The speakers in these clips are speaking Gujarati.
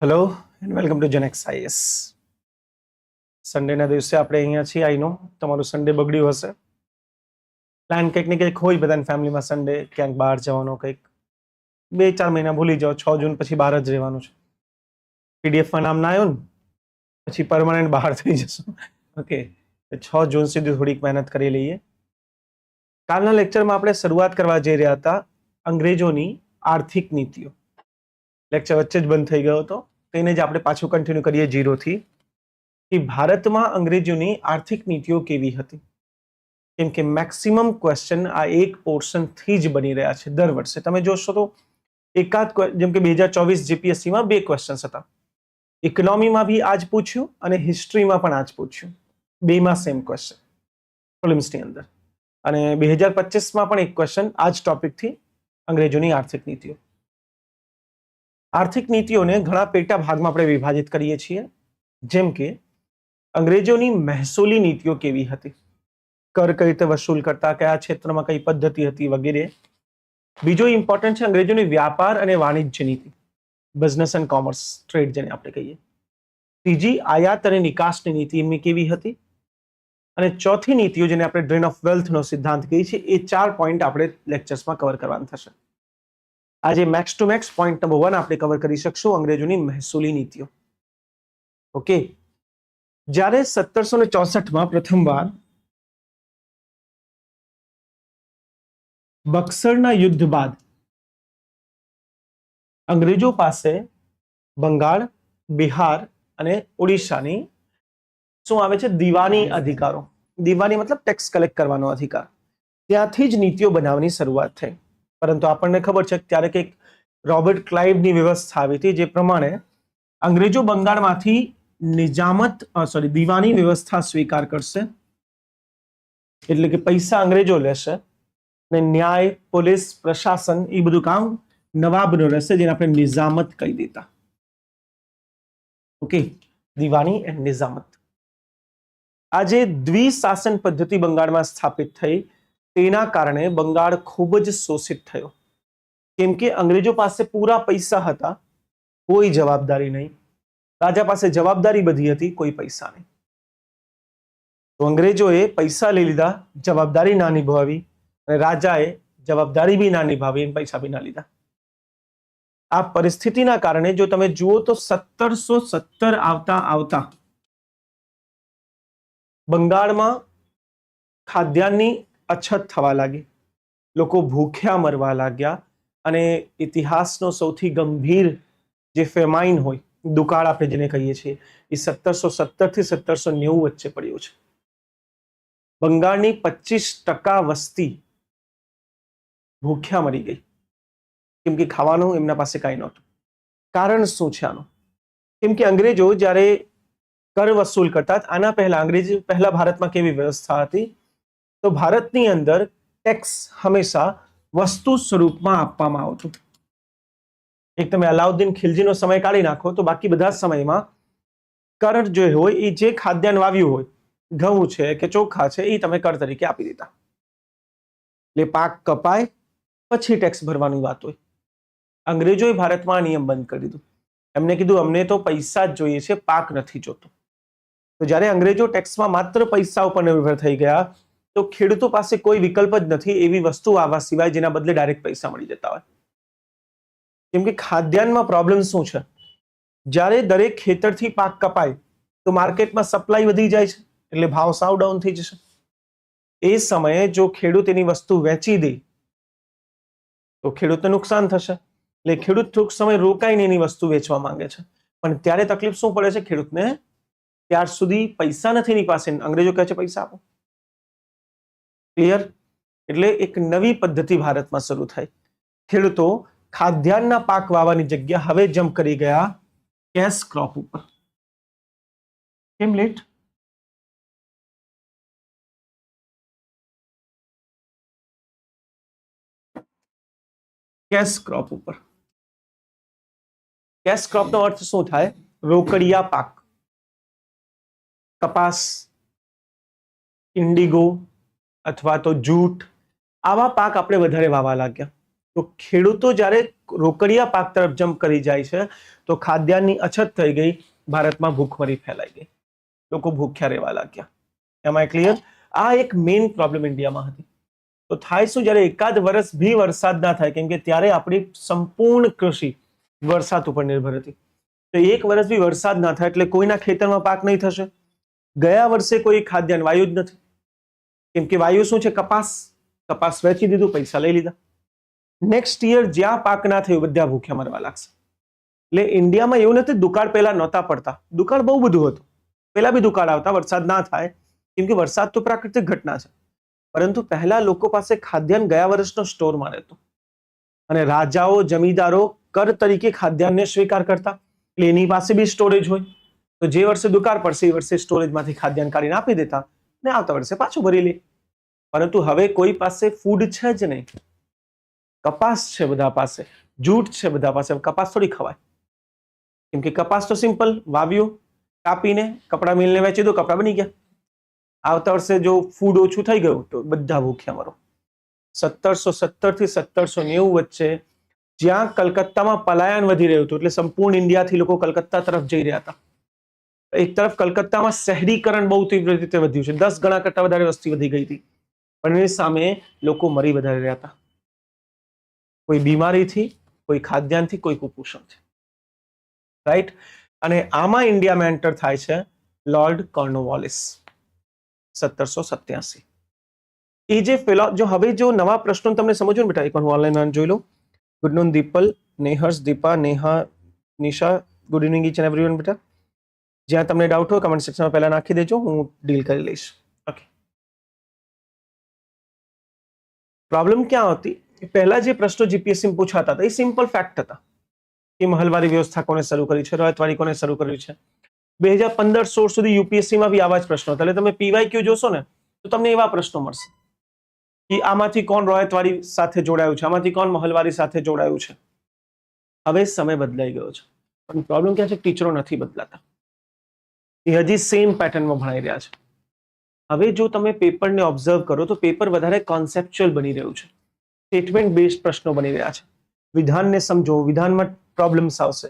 Hello and welcome to Genex IAS. સન્ડેના દિવસે આપણે અહીંયા છીએ. આઈ નો તમારું સન્ડે બગડ્યું હશે. પ્લાન કંઈક ને કંઈક હોય બધાની ફેમિલીમાં. સન્ડે ક્યાંક બહાર જવાનો કંઈક 2-4 મહિના ભૂલી જાઓ. 6 જૂન પછી બહાર જ રહેવાનું છે. પીડીએફમાં નામ ના આવ્યું ને પછી પરમાનન્ટ બહાર થઈ જશું. ઓકે, 6 જૂન સુધી થોડીક મહેનત કરી લઈએ. કાલના લેક્ચરમાં આપણે શરૂઆત કરવા જઈ રહ્યા હતા અંગ્રેજોની આર્થિક નીતિઓ. લેક્ચર વચ્ચે જ બંધ થઈ ગયો હતો, તેને જ આપણે પાછું કન્ટિન્યુ કરીએ ઝીરોથી. કે ભારતમાં અંગ્રેજોની આર્થિક નીતિઓ કેવી હતી, કેમ કે મેક્સિમમ ક્વેશ્ચન આ એક પોર્શનથી જ બની રહ્યા છે દર વર્ષે. તમે જોશો તો એકાદ, જેમ કે 2024 જીપીએસસીમાં 2 ક્વેશ્ચન્સ હતા. ઇકોનોમીમાં બી આ જ પૂછ્યું અને હિસ્ટ્રીમાં પણ આ જ પૂછ્યું. બેમાં સેમ ક્વેશ્ચન પ્રિલિમ્સની અંદર. અને 2025માં પણ એક ક્વેશ્ચન આ જ ટોપિકથી, અંગ્રેજોની આર્થિક નીતિઓ. આર્થિક નીતિઓને ઘણા પેટા ભાગમાં આપણે વિભાજિત કરીએ છીએ. જેમ કે અંગ્રેજોની મહેસૂલી નીતિઓ કેવી હતી, કર કઈ રીતે વસૂલ કરતા, કયા ક્ષેત્રમાં કઈ પદ્ધતિ હતી વગેરે. બીજો ઇમ્પોર્ટન્ટ છે અંગ્રેજોની વ્યાપાર અને વાણિજ્ય નીતિ, બિઝનેસ એન્ડ કોમર્સ, ટ્રેડ જેને આપણે કહીએ. ત્રીજી આયાત અને નિકાસની નીતિ એમની કેવી હતી. અને ચોથી નીતિઓ જેને આપણે ડ્રેન ઓફ વેલ્થનો સિદ્ધાંત કહીએ છીએ. એ 4 પોઈન્ટ આપણે લેક્ચર્સમાં કવર કરવાના થશે. આજે max to max point number 1 આપણે કવર કરી શકશું, અંગ્રેજોની મહેસૂલી નીતિઓ. ઓકે, જ્યારે 1764માં પ્રથમવાર બક્સરના યુદ્ધ બાદ અંગ્રેજો પાસે બંગાળ, બિહાર અને ઓડિશાની શું આવે છે, દીવાની અધિકારો. દીવાની મતલબ ટેક્સ કલેક્ટ કરવાનો અધિકાર. ત્યાંથી જ નીતિઓ બનાવવાની શરૂઆત થઈ. પરંતુ આપણને ખબર છે ત્યારે કંઈક રોબર્ટ ક્લાઇવની વ્યવસ્થા આવી હતી, જે પ્રમાણે અંગ્રેજો બંગાળમાંથી દીવાની વ્યવસ્થા સ્વીકાર કરશે. એટલે કે પૈસા અંગ્રેજો લેશે અને ન્યાય, પોલીસ, પ્રશાસન એ બધું કામ નવાબનો રહેશે, જેને આપણે નિઝામત કહી દેતા. ઓકે, દીવાની એન્ડ નિઝામત. આજે દ્વિશાસન પદ્ધતિ બંગાળમાં સ્થાપિત થઈ, તેના કારણે બંગાળ ખૂબ જ શોષિત થયો. કેમ કે અંગ્રેજો પાસે પૂરા પૈસા હતા, કોઈ જવાબદારી નહીં. રાજા પાસે જવાબદારી બધી હતી, કોઈ પૈસા નહીં. તો અંગ્રેજોએ પૈસા લઈ લીધા, જવાબદારી ના નિભાવી, અને રાજાએ જવાબદારી બી ના નિભાવી અને પૈસા બી ના લીધા. આ પરિસ્થિતિના કારણે જો તમે જુઓ તો 1717 આવતા બંગાળમાં ખાદ્યાન્નની અછત થવા લાગી. લોકો ભૂખ્યા મરવા લાગ્યા. અને ઇતિહાસનો સૌથી ગંભીર જે ફેમાઇન હોય, દુકાળ આપણે જેને કહીએ છીએ, એ 1717 થી 1790 વચ્ચે પડ્યો છે. બંગાળની 25% વસ્તી ભૂખ્યા મરી ગઈ, કેમ કે ખાવાનું એમના પાસે કાંઈ નહોતું. કારણ શું છે આનું? કેમ કે અંગ્રેજો જ્યારે કર વસૂલ કરતા, આના પહેલા અંગ્રેજી પહેલા ભારતમાં કેવી વ્યવસ્થા હતી, તો ભારતની અંદર ટેક્સ હંમેશા વસ્તુ સ્વરૂપમાં આપવામાં આવતું. એક તમે અલાઉદ્દીન ખિલજીનો સમય કાઢી નાખો તો બાકી બધા સમયમાં કર જે હોય એ જે ખાદ્યાન્ન વાવ્યું હોય, ઘઉં છે કે ચોખા છે, એ તમે કર તરીકે આપી દેતા. એટલે પાક કપાય પછી ટેક્સ ભરવાની વાત હોય. અંગ્રેજોએ ભારતમાં નિયમ બંધ કરી દીધું. એમને કીધું અમને તો પૈસા જ જોઈએ છે, પાક નથી જોતો. તો જ્યારે અંગ્રેજો ટેક્સમાં માત્ર પૈસા ઉપર નિર્ભર થઈ ગયા, તો ખેડૂતો પાસે કોઈ વિકલ્પ જ નથી એવી વસ્તુ આવવા સિવાય, જેના બદલે ડાયરેક્ટ પૈસા મળી જતા હોય. કેમ કે ખાદ્યાન્નમાં પ્રોબ્લેમ શું છે, જ્યારે દરેક ખેતરથી પાક કપાય તો માર્કેટમાં સપ્લાય વધી જાય છે, એટલે ભાવ સાવ ડાઉન થઈ જશે. એ સમયે જો ખેડૂત એની વસ્તુ વેચી દે તો ખેડૂતને નુકસાન થશે. એટલે ખેડૂત થોડોક સમય રોકાઈને એની વસ્તુ વેચવા માંગે છે. પણ ત્યારે તકલીફ શું પડે છે ખેડૂતને, ત્યાર સુધી પૈસા નથી એની પાસે. અંગ્રેજો કહે છે પૈસા આપો. ક્લિયર? એટલે એક નવી પદ્ધતિ ભારતમાં શરૂ થઈ. ખેડૂતો ખાદ્યાન્નના પાક વાવવાની જગ્યા હવે જમ્પ કરી ગયા કેશ ક્રોપ ઉપર. કેમ લેટ? કેશ ક્રોપ ઉપર. કેશ ક્રોપનો અર્થ શું થાય? રોકડિયા પાક. કપાસ, ઇન્ડિગો અથવા તો જૂટ, આવા પાક આપણે વધારે વાવવા લાગ્યા. તો ખેડૂતો જ્યારે રોકડિયા પાક તરફ જમ્પ કરી જાય છે તો ખાદ્યાન્નની અછત થઈ ગઈ, ભારતમાં ભૂખમરી ફેલાઈ ગઈ, લોકો ભૂખ્યા રહેવા લાગ્યા. એમાં ક્લિયર? આ એક મેઇન પ્રોબ્લેમ ઇન્ડિયામાં હતી. તો થાય શું, જ્યારે એકાદ વર્ષ બી વરસાદ ના થાય, કેમ કે ત્યારે આપણી સંપૂર્ણ કૃષિ વરસાદ ઉપર નિર્ભર હતી, તો એક વર્ષ બી વરસાદ ના થાય એટલે કોઈના ખેતરમાં પાક નહીં થશે. ગયા વર્ષે કોઈ ખાદ્યાન્ન વાયુ જ નથી, કેમ કે વાયુ શું છે? કપાસ વેચી દીધું, પૈસા લઈ લીધા. નેક્સ્ટ યર જ્યાં પાક ના થયું બધા ભૂખ્યા મરવા લાગશે. એટલે ઇન્ડિયામાં એવું નથી દુકાળ પહેલા નહોતા પડતા, દુકાળ બહુ બધું હતું, પહેલા બી દુકાળ આવતા, વરસાદ ના થાય, કેમ કે વરસાદ તો પ્રાકૃતિક ઘટના છે. પરંતુ પહેલા લોકો પાસે ખાદ્યાન્ન ગયા વર્ષનો સ્ટોરમાં રહેતું, અને રાજાઓ જમીનદારો કર તરીકે ખાદ્યાન્નને સ્વીકાર કરતા, એટલે એની પાસે બી સ્ટોરેજ હોય, તો જે વર્ષે દુકાળ પડશે એ વર્ષે સ્ટોરેજમાંથી ખાદ્યાન્ન કાઢીને આપી દેતા ને આવતા વર્ષે પાછું ભરી લે. પરંતુ હવે કોઈ પાસે ફૂડ છે જ નહીં. કપાસ છે બધા પાસે, જૂટ છે બધા પાસે, કપાસ થોડી ખવાય, કેમ કે કપાસ તો સિમ્પલ વાવ્યું, કાપીને કપડા મિલને વેચી દો, કપડા બની ગયા. આવતા વર્ષે જો ફૂડ ઓછું થઈ ગયું તો બધા ભૂખ્યા મરો. 1770 થી 1790 વચ્ચે જ્યાં કલકત્તામાં પલાયન વધી રહ્યું હતું, એટલે સંપૂર્ણ ઇન્ડિયાથી લોકો કલકત્તા તરફ જઈ રહ્યા હતા. એક તરફ કલકત્તામાં શહેરીકરણ બહુ તીવ્ર રીતે વધ્યું છે, 10 ગણા કરતા વધારે વસ્તી વધી ગઈ હતી, પણ એની સામે લોકો મરી વધારે રહ્યા હતા, કોઈ બીમારીથી, કોઈ ખાદ્યાન્નથી, કોઈ કુપોષણથી. રાઈટ? અને આમાં ઇન્ડિયામાં એન્ટર થાય છે લોર્ડ કોર્નવોલિસ 1787. એ જે જો હવે જો નવા પ્રશ્નો તમને સમજો ને બેટા, એક વાર હું ઓનલાઈન જોઈ લઉં. ગુડ નોન દીપલ, નેહર્સ, Deepa, Neha, Nisha, good evening each and everyone બેટા. જ્યાં તમને ડાઉટ હોય કમેન્ટ સેક્શનમાં પહેલા નાખી દેજો, હું ડીલ કરી લઈશ. ઓકે. પ્રોબ્લેમ ક્યાં હતી? પહેલા જે પ્રશ્નો જીપીએસસી પૂછાતા હતા એ સિમ્પલ ફેક્ટ હતા કે મહલવારી વ્યવસ્થા કોને શરૂ કરી છે, રયતવાડી કોને શરૂ કર્યું છે. 2015-16 સુધી યુપીએસસીમાં બી આવા જ પ્રશ્નો હતા. એટલે તમે પીવાયક્યુ જોશો ને તો તમને એવા પ્રશ્નો મળશે કે આમાંથી કોણ રોયતવાડી સાથે જોડાયું છે, આમાંથી કોણ મહલવારી સાથે જોડાયું છે. હવે સમય બદલાઈ ગયો છે, પણ પ્રોબ્લેમ ક્યાં છે? ટીચરો નથી બદલાતા, એ હજી સેમ પેટર્નમાં ભણાઈ રહ્યા છે. હવે જો તમે પેપરને ઓબ્ઝર્વ કરો તો પેપર વધારે કોન્સેપ્ચ્યુઅલ બની રહ્યું છે, સ્ટેટમેન્ટ બેઝડ પ્રશ્નો બની રહ્યા છે. વિધાનને સમજો, વિધાનમાં પ્રોબ્લેમ્સ આવશે,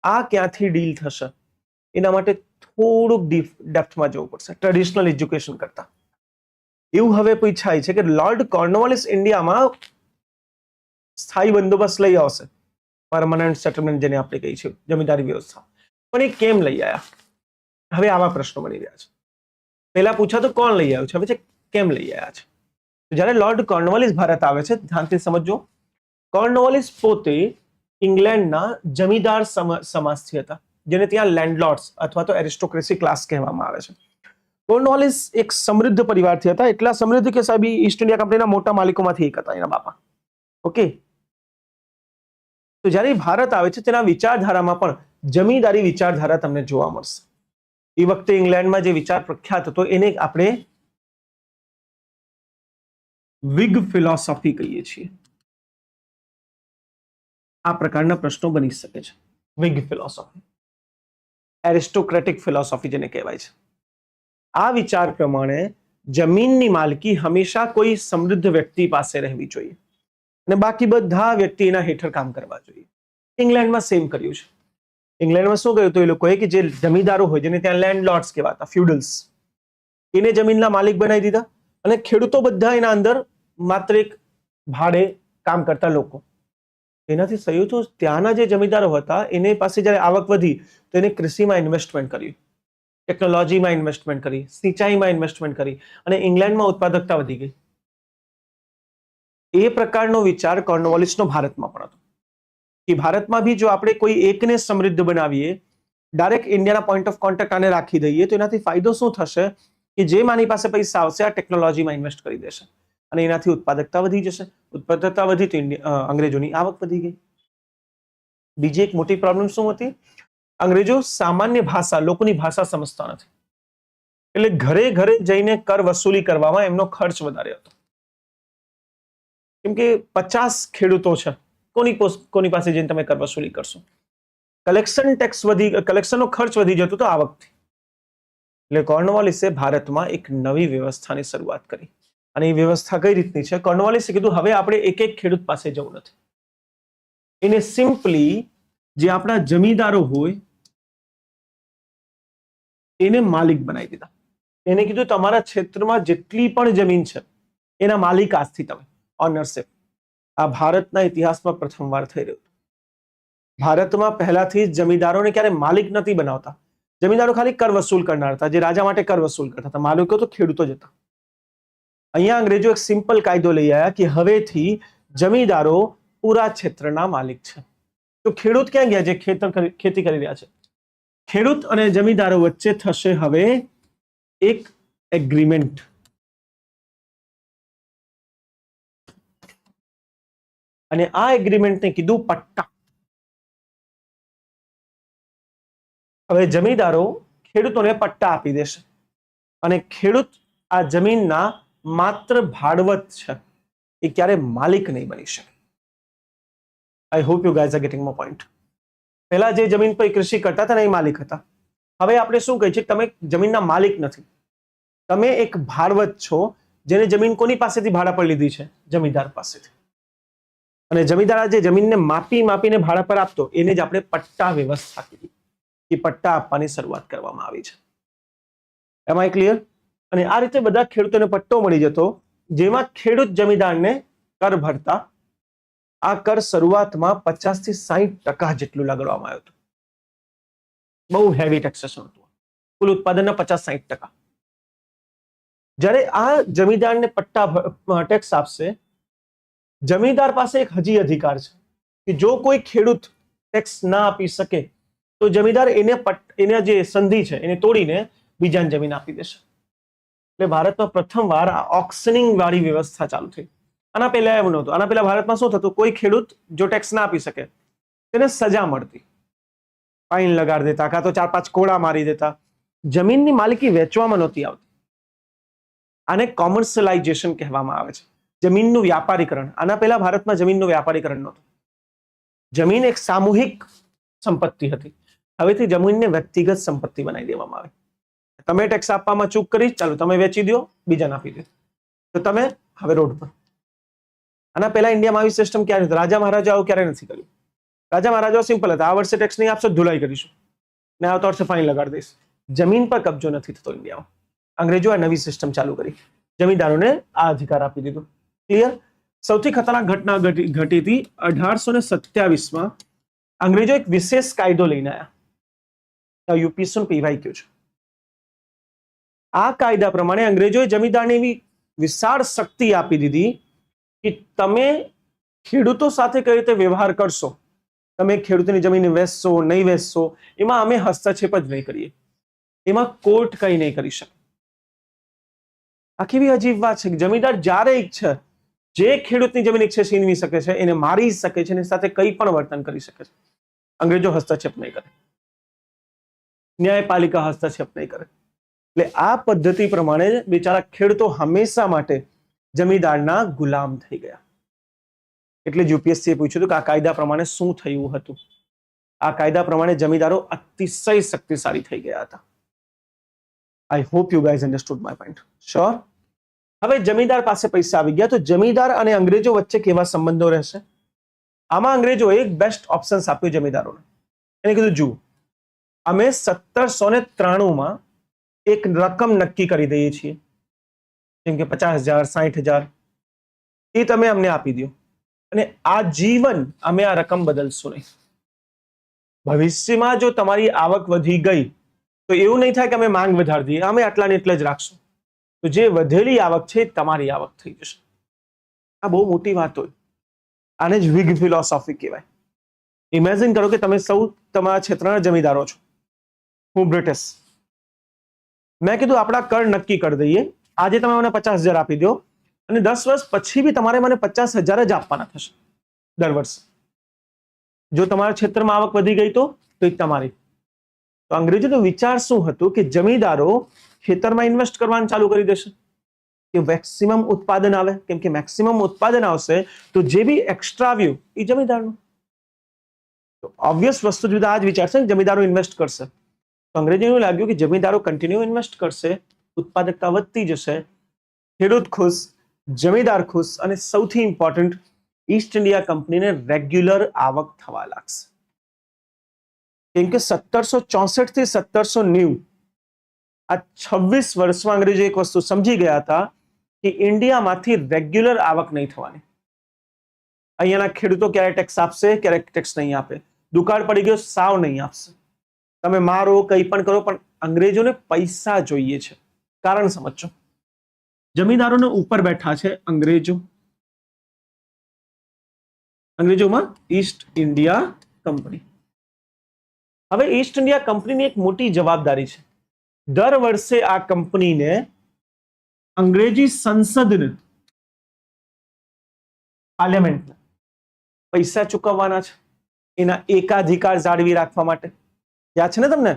આ ક્યાંથી ડીલ થશે એના માટે થોડુંક ડેપ્થમાં જવું પડશે ટ્રેડિશનલ એજ્યુકેશન કરતા. એવું હવે પૂછાય છે કે લોર્ડ કોર્નવોલિસ ઇન્ડિયામાં સ્થાયી બંદોબસ્ત લઈ આવશે, પરમનન્ટ સેટલમેન્ટ જેને આપણે કહીએ છીએ, જમીનદારી વ્યવસ્થા, પણ એ કેમ લઈ આવ્યા? હવે આવા પ્રશ્નો બની રહ્યા છે. પહેલા પૂછા તો કોણ લઈ આવ્યું છે, હવે છે કેમ લઈ આવ્યા છે. જ્યારે લોર્ડ કોર્નવોલિસ ભારત આવે છે, ધ્યાનથી સમજો, કોર્નવોલિસ પોતે ઇંગ્લેન્ડના જમીનદાર સમાજથી હતા, જેને ત્યાં લેન્ડલોર્ડ્સ અથવા તો એરિસ્ટોક્રેસી ક્લાસ કહેવામાં આવે છે. કોર્નવોલિસ એક સમૃદ્ધ પરિવારથી હતા, એટલા સમૃદ્ધ કે સાહેબ ઈસ્ટ ઇન્ડિયા કંપનીના મોટા માલિકોમાંથી એક હતા એના બાપા. ઓકે. તો જ્યારે ભારત આવે છે તેના વિચારધારામાં પણ જમીનદારી વિચારધારા તમને જોવા મળશે. એ વખતે ઇંગ્લેન્ડમાં જે વિચાર પ્રખ્યાત હતો એને આપણે વિગ ફિલોસોફી કહીએ છીએ. આ પ્રકારના પ્રશ્નો બની શકે છે. વિગ ફિલોસોફી, એરિસ્ટોક્રેટિક ફિલોસોફી જેને કહેવાય છે. આ વિચાર પ્રમાણે જમીનની માલકી હંમેશા કોઈ સમૃદ્ધ વ્યક્તિ પાસે રહેવી જોઈએ અને બાકી બધા વ્યક્તિ એના હેઠળ કામ કરવા જોઈએ. ઇંગ્લેન્ડમાં સેમ કર્યું છે. ઇંગ્લેન્ડમાં શું કર્યું હતું એ લોકોએ કે જે જમીનદારો હોય, જેને ત્યાં લેન્ડલોર્ડ્સ કહેવાતા, ફ્યુડલ્સ, એને જમીનના માલિક બનાવી દીધા અને ખેડૂતો બધા એના અંદર માત્ર એક ભાડે કામ કરતા લોકો. એનાથી થયું તો ત્યાંના જે જમીનદારો હતા એને પાસે જ્યારે આવક વધી તો એને કૃષિમાં ઇન્વેસ્ટમેન્ટ કર્યું, ટેકનોલોજીમાં ઇન્વેસ્ટમેન્ટ કરી, સિંચાઈમાં ઇન્વેસ્ટમેન્ટ કરી અને ઇંગ્લેન્ડમાં ઉત્પાદકતા વધી ગઈ. એ પ્રકારનો વિચાર કોર્નવોલિસનો ભારતમાં પણ હતો કે ભારતમાં બી જો આપણે કોઈ એકને સમૃદ્ધ બનાવીએ, ડાયરેક્ટ ઇન્ડિયાના પોઈન્ટ ઓફ કોન્ટેક્ટ આને રાખી દઈએ તો એનાથી ફાયદો શું થશે કે જે માની પાસે પૈસા આવશે આ ટેકનોલોજીમાં ઇન્વેસ્ટ કરી દેશે અને એનાથી ઉત્પાદકતા વધી જશે. ઉત્પાદકતા વધી તો અંગ્રેજોની આવક વધી ગઈ. બીજી એક મોટી પ્રોબ્લેમ શું હતી? અંગ્રેજો સામાન્ય ભાષા, લોકોની ભાષા સમજતા નથી, એટલે ઘરે ઘરે જઈને કર વસૂલી કરવામાં એમનો ખર્ચ વધારે હતો. કેમ કે 50 ખેડૂતો છે, કોની પાસે જઈને તમે કર વસૂલી કરશો? કલેક્શનનો ખર્ચ વધી જતો તો આવકથી. એટલે કોર્નવોલિસે ભારતમાં એક નવી વ્યવસ્થાની શરૂઆત કરી અને એ વ્યવસ્થા કઈ રીતની છે? કોર્નવાલિસે કીધું હવે આપણે એક એક ખેડૂત પાસે જવું નથી, એને સિમ્પલી જે આપણા જમીનદારો હોય એને માલિક બનાવી દીધા. એને કીધું તમારા ક્ષેત્રમાં જેટલી પણ જમીન છે એના માલિક આજથી તમે ઓનરશિપ. આ ભારતના ઇતિહાસમાં પ્રથમવાર થઈ રહ્યું. ભારતમાં પહેલાથી જ જમીનદારોને ક્યારે માલિક નથી બનાવતા. જમીનદારો ખાલી કર વસૂલ કરનાર હતા, જે રાજા માટે કર વસૂલ કરતા હતા. માલિકો તો ખેડૂતો જ હતા. અહીંયા અંગ્રેજો એક સિમ્પલ કાયદો લઈ આવ્યા કે હવેથી જમીનદારો પૂરા ક્ષેત્રના માલિક છે. તો ખેડૂત ક્યાં ગયા જે ખેતી કરી રહ્યા છે? ખેડૂત અને જમીનદારો વચ્ચે થશે હવે એક એગ્રીમેન્ટ. અને આ એગ્રીમેન્ટને કીધું પટ્ટા. હવે જમીનદારો ખેડૂતોને પટ્ટા આપી દેશે અને ખેડૂત આ જમીનના માત્ર ભાડવત છે, એ ક્યારે માલિક નહીં બની શકે. I hope you guys are getting my point. પહેલા જે જમીન પર કૃષિ કરતા હતા ને એ માલિક હતા. હવે આપણે શું કહીએ છીએ? તમે જમીનના માલિક નથી, તમે એક ભાડવત છો, જેને જમીન કોની પાસેથી ભાડા પર લીધી છે? જમીનદાર પાસેથી. અને જમીનદાર જે જમીનને માપીને ભાડા પર આપતો એને જ આપણે પટ્ટા વ્યવસ્થા કીધી. એ પટ્ટા આપવાની શરૂઆત કરવામાં આવી છે. એમ આઈ ક્લિયર? અને આ રીતે બધા ખેડૂતોને પટ્ટો મળી જતો, જેમાં ખેડૂત જમીનદારને કર ભરતા. આ કર શરૂઆતમાં 50 થી 60% જેટલું લગાડવામાં આવ્યું હતું. બહુ હેવી ટેક્સેશન હતું, કુલ ઉત્પાદનના 50-60%. જ્યારે આ જમીનદારને પટ્ટા ટેક્સ આપશે, જમીનદાર પાસે એક હજી અધિકાર છે કે જો કોઈ ખેડૂત ટેક્સ ના આપી શકે તો જમીનદાર એને જે સંધિ છે એને તોડીને બીજાને જમીન આપી દેશે. એટલે ભારતમાં પ્રથમવાર આ ઓક્શનિંગ વાળી વ્યવસ્થા ચાલુ થઈ. આના પહેલા એવું નહોતું. આના પહેલા ભારતમાં શું થતું? કોઈ ખેડૂત જો ટેક્સ ના આપી શકે તેને સજા મળતી, ફાઇન લગાડી દેતા, કાં તો 4-5 કોડા મારી દેતા. જમીનની માલિકી વેચવામાં નહોતી આવતી. આને કોમર્શિયલાઇઝેશન કહેવામાં આવે છે, જમીનનું વ્યાપારીકરણ. આના પહેલા ભારતમાં જમીનનું વ્યાપારીકરણ નહોતું. જમીન એક સામૂહિક સંપત્તિ હતી. હવેથી જમીનને વ્યક્તિગત સંપત્તિ બનાવી દેવામાં આવે. તમે ટેક્સ આપવામાં ચૂક કરી, ચાલો તમે વેચી દો, બીજાને આપી દો, તો તમે હવે રોડ પર. આના પહેલા ઇન્ડિયામાં આવી સિસ્ટમ ક્યારે નથી. રાજા મહારાજાઓ ક્યારે નથી કર્યું. રાજા મહારાજાઓ સિમ્પલ હતા, આ વર્ષે ટેક્સ નહીં આપશો ધુલાઈ કરીશું ને આવતા વર્ષે ફાઇન લગાડી દઈશ. જમીન પર કબજો નથી થતો ઇન્ડિયામાં. અંગ્રેજો આ નવી સિસ્ટમ ચાલુ કરી, જમીનદારોને આ અધિકાર આપી દીધું. ક્લિયર? સૌથી ખતરનાક ઘટના ઘટી હતી 1827માં. અંગ્રેજો એક વિશેષ કાયદો લઈને આવ્યા. યુપીએસસી પીવાય ગયું છે. આ કાયદા પ્રમાણે અંગ્રેજોએ જમીનદારને એવી વિશાળ શક્તિ આપી દીધી કે તમે ખેડૂતો સાથે કઈ રીતે વ્યવહાર કરશો, તમે ખેડૂતની જમીન વેચશો નહીં વેચશો, એમાં અમે હસ્તક્ષેપ જ નહીં કરીએ. એમાં કોર્ટ કઈ નહીં કરી શકે. આ કેવી અજીબ વાત છે કે જમીનદાર જ્યારે ઈચ્છે જે ખેડૂતની જમીન ઈચ્છે છીનવી શકે છે, એને મારી શકે છે, એની સાથે કંઈ પણ વર્તન કરી શકે છે. અંગ્રેજો હસ્તક્ષેપ નહીં કરે, ન્યાયપાલિકા હસ્તક્ષેપ નહીં કરે. એટલે આ પદ્ધતિ પ્રમાણે બિચારા ખેડૂતો હંમેશા માટે જમીનદારના ગુલામ થઈ ગયા. એટલે યુપીએસસીએ પૂછ્યું હતું કે આ કાયદા પ્રમાણે શું થયું હતું. આ કાયદા પ્રમાણે જમીનદારો અતિશય શક્તિશાળી થઈ ગયા હતા. I hope you guys understood my point. Sure? હવે જમીનદાર પાસે પૈસા આવી ગયા, તો જમીનદાર અને અંગ્રેજો વચ્ચે કેવા સંબંધો રહેશે? આમાં અંગ્રેજોએ એક બેસ્ટ ઓપ્શન આપ્યું જમીનદારોને. એને કીધું જુઓ, અમે 1793માં એક રકમ નક્કી કરી દઈએ છીએ, જેમ કે 50,000, 60,000, એ તમે અમને આપી દો અને આજીવન અમે આ રકમ બદલશું નહીં. ભવિષ્યમાં જો તમારી આવક વધી ગઈ તો એવું નહીં થાય કે અમે માંગ વધારી દઈએ, અમે આટલા ને એટલે જ રાખશું. તો જે વધેલી આવક છે તમારી આવક થઈ જશે. આ બહુ મોટી વાત હોય. આને જ વિગ ફિલોસોફી કહેવાય. ઇમેજિન કરો કે તમે સૌ તમારા ક્ષેત્રના જમીનદારો છો, હું બ્રિટિશ. મેં કીધું આપણા કર નક્કી કરી દઈએ, આજે તમે મને 50,000 આપી દો અને 10 વર્ષ પછી બી તમારે મને 50,000 જ આપવાના થશે દર વર્ષે. જો તમારા ક્ષેત્રમાં આવક વધી ગઈ તો તમારી. તો અંગ્રેજોનો વિચાર શું હતું કે જમીનદારો ખેતરમાં ઇન્વેસ્ટ કરવાનું ચાલુ કરી દેશે કે મેક્સિમમ ઉત્પાદન આવે. કેમ કે મેક્સિમમ ઉત્પાદન આવશે તો જે બી એક્સ્ટ્રા આવ્યું એ જમીનદારનું. તો ઓબ્વિયસ વસ્તુ જુદા આ જ વિચારશે ને જમીનદારો ઇન્વેસ્ટ કરશે. તો અંગ્રેજોને એવું લાગ્યું કે જમીનદારો કન્ટિન્યુ ઇન્વેસ્ટ કરશે, ઉત્પાદકતા વધતી જશે, ખેડૂત ખુશ, જમીદાર ખુશ અને સૌથી ઇમ્પોર્ટન્ટ ઈસ્ટ ઇન્ડિયા કંપનીને રેગ્યુલર આવક થવા લાગશે. કેમ કે 1764 થી 1790 આ 26 વર્ષમાં અંગ્રેજો એક વસ્તુ સમજી ગયા હતા કે ઇન્ડિયામાંથી રેગ્યુલર આવક નહીં થવાની. અહીંયાના ખેડૂતો ક્યારે ટેક્સ આપશે, ક્યારેક ટેક્સ નહીં આપે. દુકાળ પડી ગયો સાવ નહીં આપશે. તમે મારો કંઈ પણ કરો, પણ અંગ્રેજોને પૈસા જોઈએ છે. કારણ સમજો. જમીનદારોને ઉપર બેઠા છે અંગ્રેજો. અંગ્રેજોમાં ઈસ્ટ ઇન્ડિયા કંપની. હવે ઈસ્ટ ઇન્ડિયા કંપનીની એક મોટી જવાબદારી છે. દર વર્ષે આ કંપનીને અંગ્રેજી સંસદને, પાર્લિયામેન્ટને પૈસા ચૂકવવાના છે, એના એકાધિકાર જાળવી રાખવા માટે. યાદ છે ને તમને?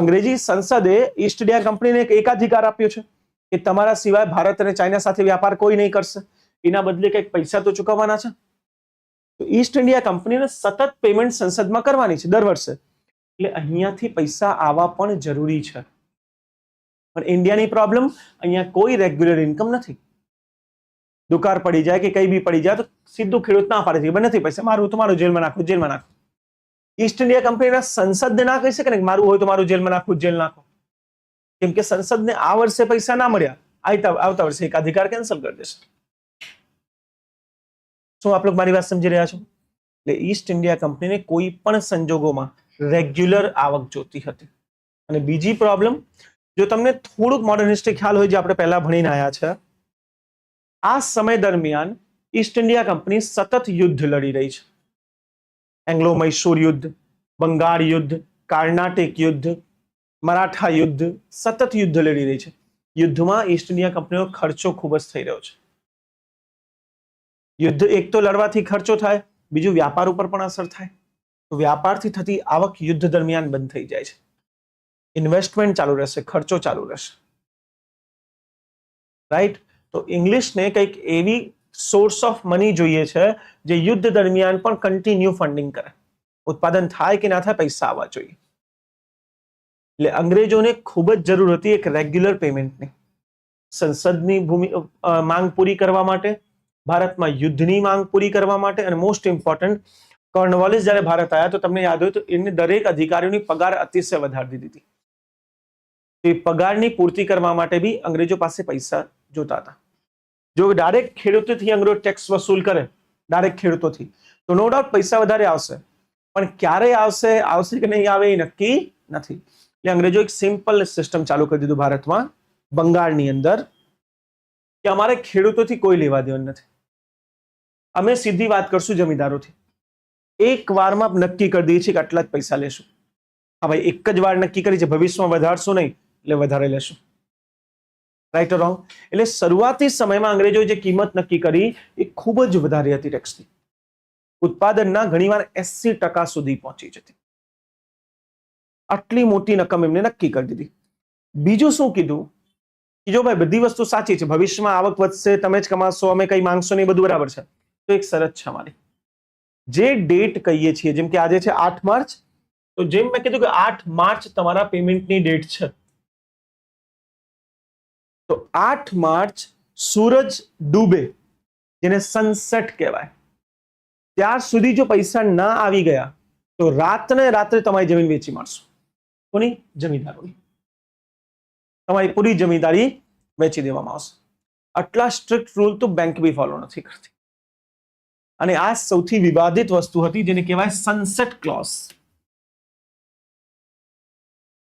અંગ્રેજી સંસદે ઈસ્ટ ઇન્ડિયા કંપનીને એક એકાધિકાર આપ્યો છે કે તમારા સિવાય ભારત અને ચાઇના સાથે વ્યાપાર કોઈ નહીં કરશે. એના બદલે કંઈક પૈસા તો ચૂકવવાના છે. તો ઈસ્ટ ઇન્ડિયા કંપનીને સતત પેમેન્ટ સંસદમાં કરવાની છે દર વર્ષે. એટલે અહીંયાથી પૈસા આવવા પણ જરૂરી છે. પણ ઇન્ડિયાની પ્રોબ્લેમ, અહીંયા કોઈ રેગ્યુલર ઇન્કમ નથી. દુકાળ પડી જાય કે કઈ બી પડી જાય તો સીધું ખેડૂત ના પાડે છે, નથી પૈસા મારું તો મારું, જેલમાં નાખું, જેલમાં નાખું. ઈસ્ટ ઇન્ડિયા કંપનીના સંસદને ના કહી શકે ને મારું હોય તો મારું જેલમાં નાખું, જેલ નાખો. કેમ કે સંસદને આ વર્ષે પૈસા ના મળ્યા, આવતા વર્ષે એકાધિકાર કેન્સલ કરી દેશે. શું આપ લોકો મારી વાત સમજી રહ્યા છો? એટલે ઈસ્ટ ઇન્ડિયા કંપનીને કોઈ પણ સંજોગોમાં રેગ્યુલર આવક જોતી હતી. અને બીજી પ્રોબ્લેમ, જો તમને થોડુંક મોડર્ન હિસ્ટ્રી ખ્યાલ હોય, જે આપણે પહેલા ભણીને આવ્યા છે, આ સમય દરમિયાન ઈસ્ટ ઇન્ડિયા કંપની સતત યુદ્ધ લડી રહી છે. એંગ્લો મૈસૂર યુદ્ધ, બંગાળ યુદ્ધ, કર્ણાટિક યુદ્ધ, મરાઠા યુદ્ધ, સતત યુદ્ધ લડી રહી છે. યુદ્ધમાં ઈસ્ટ ઇન્ડિયા કંપનીનો ખર્ચો ખૂબ જ થઈ રહ્યો છે. યુદ્ધ એક તો લડવાથી ખર્ચો થાય, બીજું વ્યાપાર ઉપર પણ અસર થાય. તો વ્યાપારથી થતી આવક યુદ્ધ દરમિયાન બંધ થઈ જાય છે. ઇન્વેસ્ટમેન્ટ ચાલુ રહેશે, ખર્ચો ચાલુ રહેશે. રાઈટ? તો ઇંગ્લિશને કંઈક એવી સોર્સ ઓફ મની જોઈએ છે જે યુદ્ધ દરમિયાન પણ કન્ટિન્યુ ફંડિંગ કરે. ઉત્પાદન થાય કે ના થાય, પૈસા આવવા જોઈએ. એટલે અંગ્રેજોને ખૂબ જ જરૂર હતી એક રેગ્યુલર પેમેન્ટની. સંસદની માંગ પૂરી કરવા માટે, ભારતમાં યુદ્ધની માંગ પૂરી કરવા માટે, અને મોસ્ટ ઇમ્પોર્ટન્ટ, કોર્નવાલિસ જ્યારે ભારત આવ્યા તો તમને યાદ હોય તો એમને દરેક અધિકારીઓની પગાર અતિશય વધારી દીધી હતી. એ પગારની પૂર્તિ કરવા માટે બી અંગ્રેજો પાસે પૈસા જોતા હતા. જો ડાયરેક્ટ ખેડૂતોથી અંગ્રેજો ટેક્સ વસૂલ કરે, ડાયરેક્ટ ખેડૂતોથી, તો નો ડાઉટ પૈસા વધારે આવશે. પણ ક્યારે આવશે કે નહીં આવે એ નક્કી નથી. એટલે અંગ્રેજો એક સિમ્પલ સિસ્ટમ ચાલુ કરી દીધું ભારતમાં, બંગાળની અંદર, કે અમારે ખેડૂતોથી કોઈ લેવા દેવાનું નથી. અમે સીધી વાત કરશું જમીનદારોથી. એક વારમાં નક્કી કરી દઈએ છીએ કે આટલા જ પૈસા લેશું. હા ભાઈ, એક જ વાર નક્કી કરી છે, ભવિષ્યમાં વધારશું નહીં, એટલે વધારે લેશું. Right or wrong? એટલે શરૂઆતી સમયમાં અંગ્રેજોએ જે કિંમત નક્કી કરી એ ખૂબ જ વધારે હતી ટેક્સની. ઉત્પાદનના ઘણીવાર 80% સુધી પહોંચી જતી. આટલી મોટી રકમ એમને નક્કી કરી દીધી. બીજું શું કીધું કે જો ભાઈ બધી વસ્તુ સાચી છે, ભવિષ્યમાં આવક વધશે, તમે જ કમાશો, અમે કઈ માંગશો નહીં, બધું બરાબર છે, તો એક શરત છે અમારી. જે ડેટ કહીએ છીએ, જેમ કે આજે છે 8 માર્ચ, તો જેમ મેં કીધું કે 8 માર્ચ તમારા પેમેન્ટની ડેટ છે, તો 8 માર્ચ સૂરજ ડૂબે, જેને સનસેટ કહેવાય, ત્યાર સુધી જો પૈસા ના આવી ગયા તો રાત્રે તમારી જમીન વેચી મારશો. કોની? જમીનદારોની. તમારી પૂરી જમીનદારી વેચી દેવામાં આવશે. આટલા સ્ટ્રિક્ટ રૂલ તો બેંક બી ફોલો નથી કરતી. અને આ સૌથી વિવાદિત વસ્તુ હતી, જેને કહેવાય સનસેટ ક્લોઝ.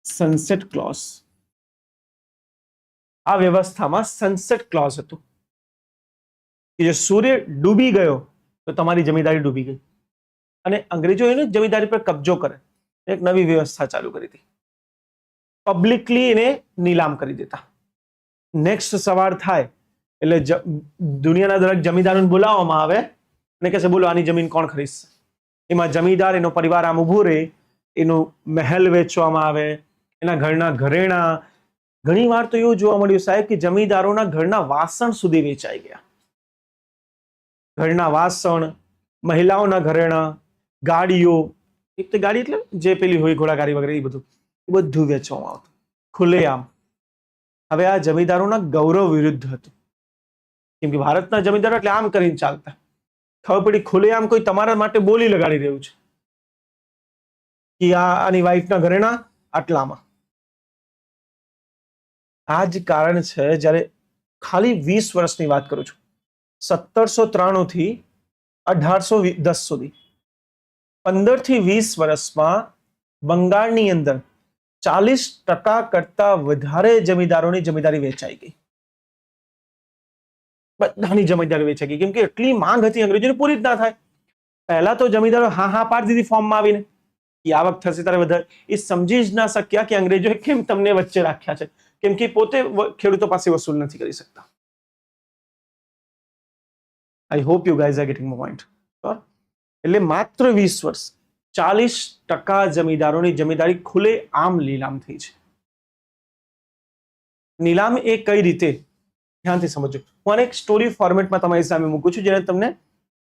Sunset close. આ વ્યવસ્થામાં સનસેટ ક્લોઝ હતું કે જો સૂર્ય ડૂબી ગયો તો તમારી જમીનદારી ડૂબી ગઈ. અને અંગ્રેજો એને જમીનદારી પર કબજો કરે, એક નવી વ્યવસ્થા ચાલુ કરી હતી. પબ્લિકલી એને નીલામ કરી દેતા. નેક્સ્ટ સવાર થાય એટલે દુનિયાના દરેક જમીનદારોને બોલાવવામાં આવે અને કહે છે બોલો આની જમીન કોણ ખરીદશે. એમાં જમીનદાર, એનો પરિવાર આમ ઉભો રહે, એનું મહેલ વેચવામાં આવે, એના ઘરના ઘરેણા. ઘણી વાર તો એવું જોવા મળ્યું સાહેબ કે જમીનદારોના ઘરના વાસણ સુધી વેચાઈ ગયા. ઘરના વાસણ, મહિલાઓના ઘરેણા, ગાડીઓ, એક તો ગાડી એટલે જે પેલી હોય ઘોડાગાડી વગેરે, એ બધું વેચવામાં આવતું ખુલ્લેઆમ. હવે આ જમીનદારોના ગૌરવ વિરુદ્ધ હતું. કેમ કે ભારતના જમીનદારો એટલે આમ કરીને ચાલતા. ખબર પડી ખુલ્લેઆમ કોઈ તમારા માટે બોલી લગાડી રહ્યું છે કે આની વાઈફના ઘરેણા આટલામાં. આ જ કારણ છે જ્યારે ખાલી 20 વર્ષની વાત કરું છું, 1793 થી 1810 સુધી 15 થી 20 વર્ષમાં બંગાળની અંદર 40% કરતા વધારે જમીનદારોની જમીનદારી વેચાઈ ગઈ. બધાની જમીનદારી વેચાઈ ગઈ કેમ કે એટલી માંગ હતી અંગ્રેજોની, પૂરી જ ના થાય. પહેલા તો જમીનદારો હા પાડી દીધી ફોર્મમાં આવીને કે આવક થશે ત્યારે વધારે. એ સમજી જ ના શક્યા કે અંગ્રેજોએ કેમ તમને વચ્ચે રાખ્યા છે, કેમ કે પોતે ખેડૂતો પાસે વસૂલ નથી કરી શકતા. I hope you guys are getting my point. એટલે માત્ર 20 વર્ષ 40% જમીનદારોની જમીનદારી ખુલ્લે આમ લીલામ થઈ છે. નીલામ એ કઈ રીતે, ધ્યાનથી સમજો. હું આને એક સ્ટોરી ફોર્મેટમાં તમારી સામે મૂકું છું જેને તમને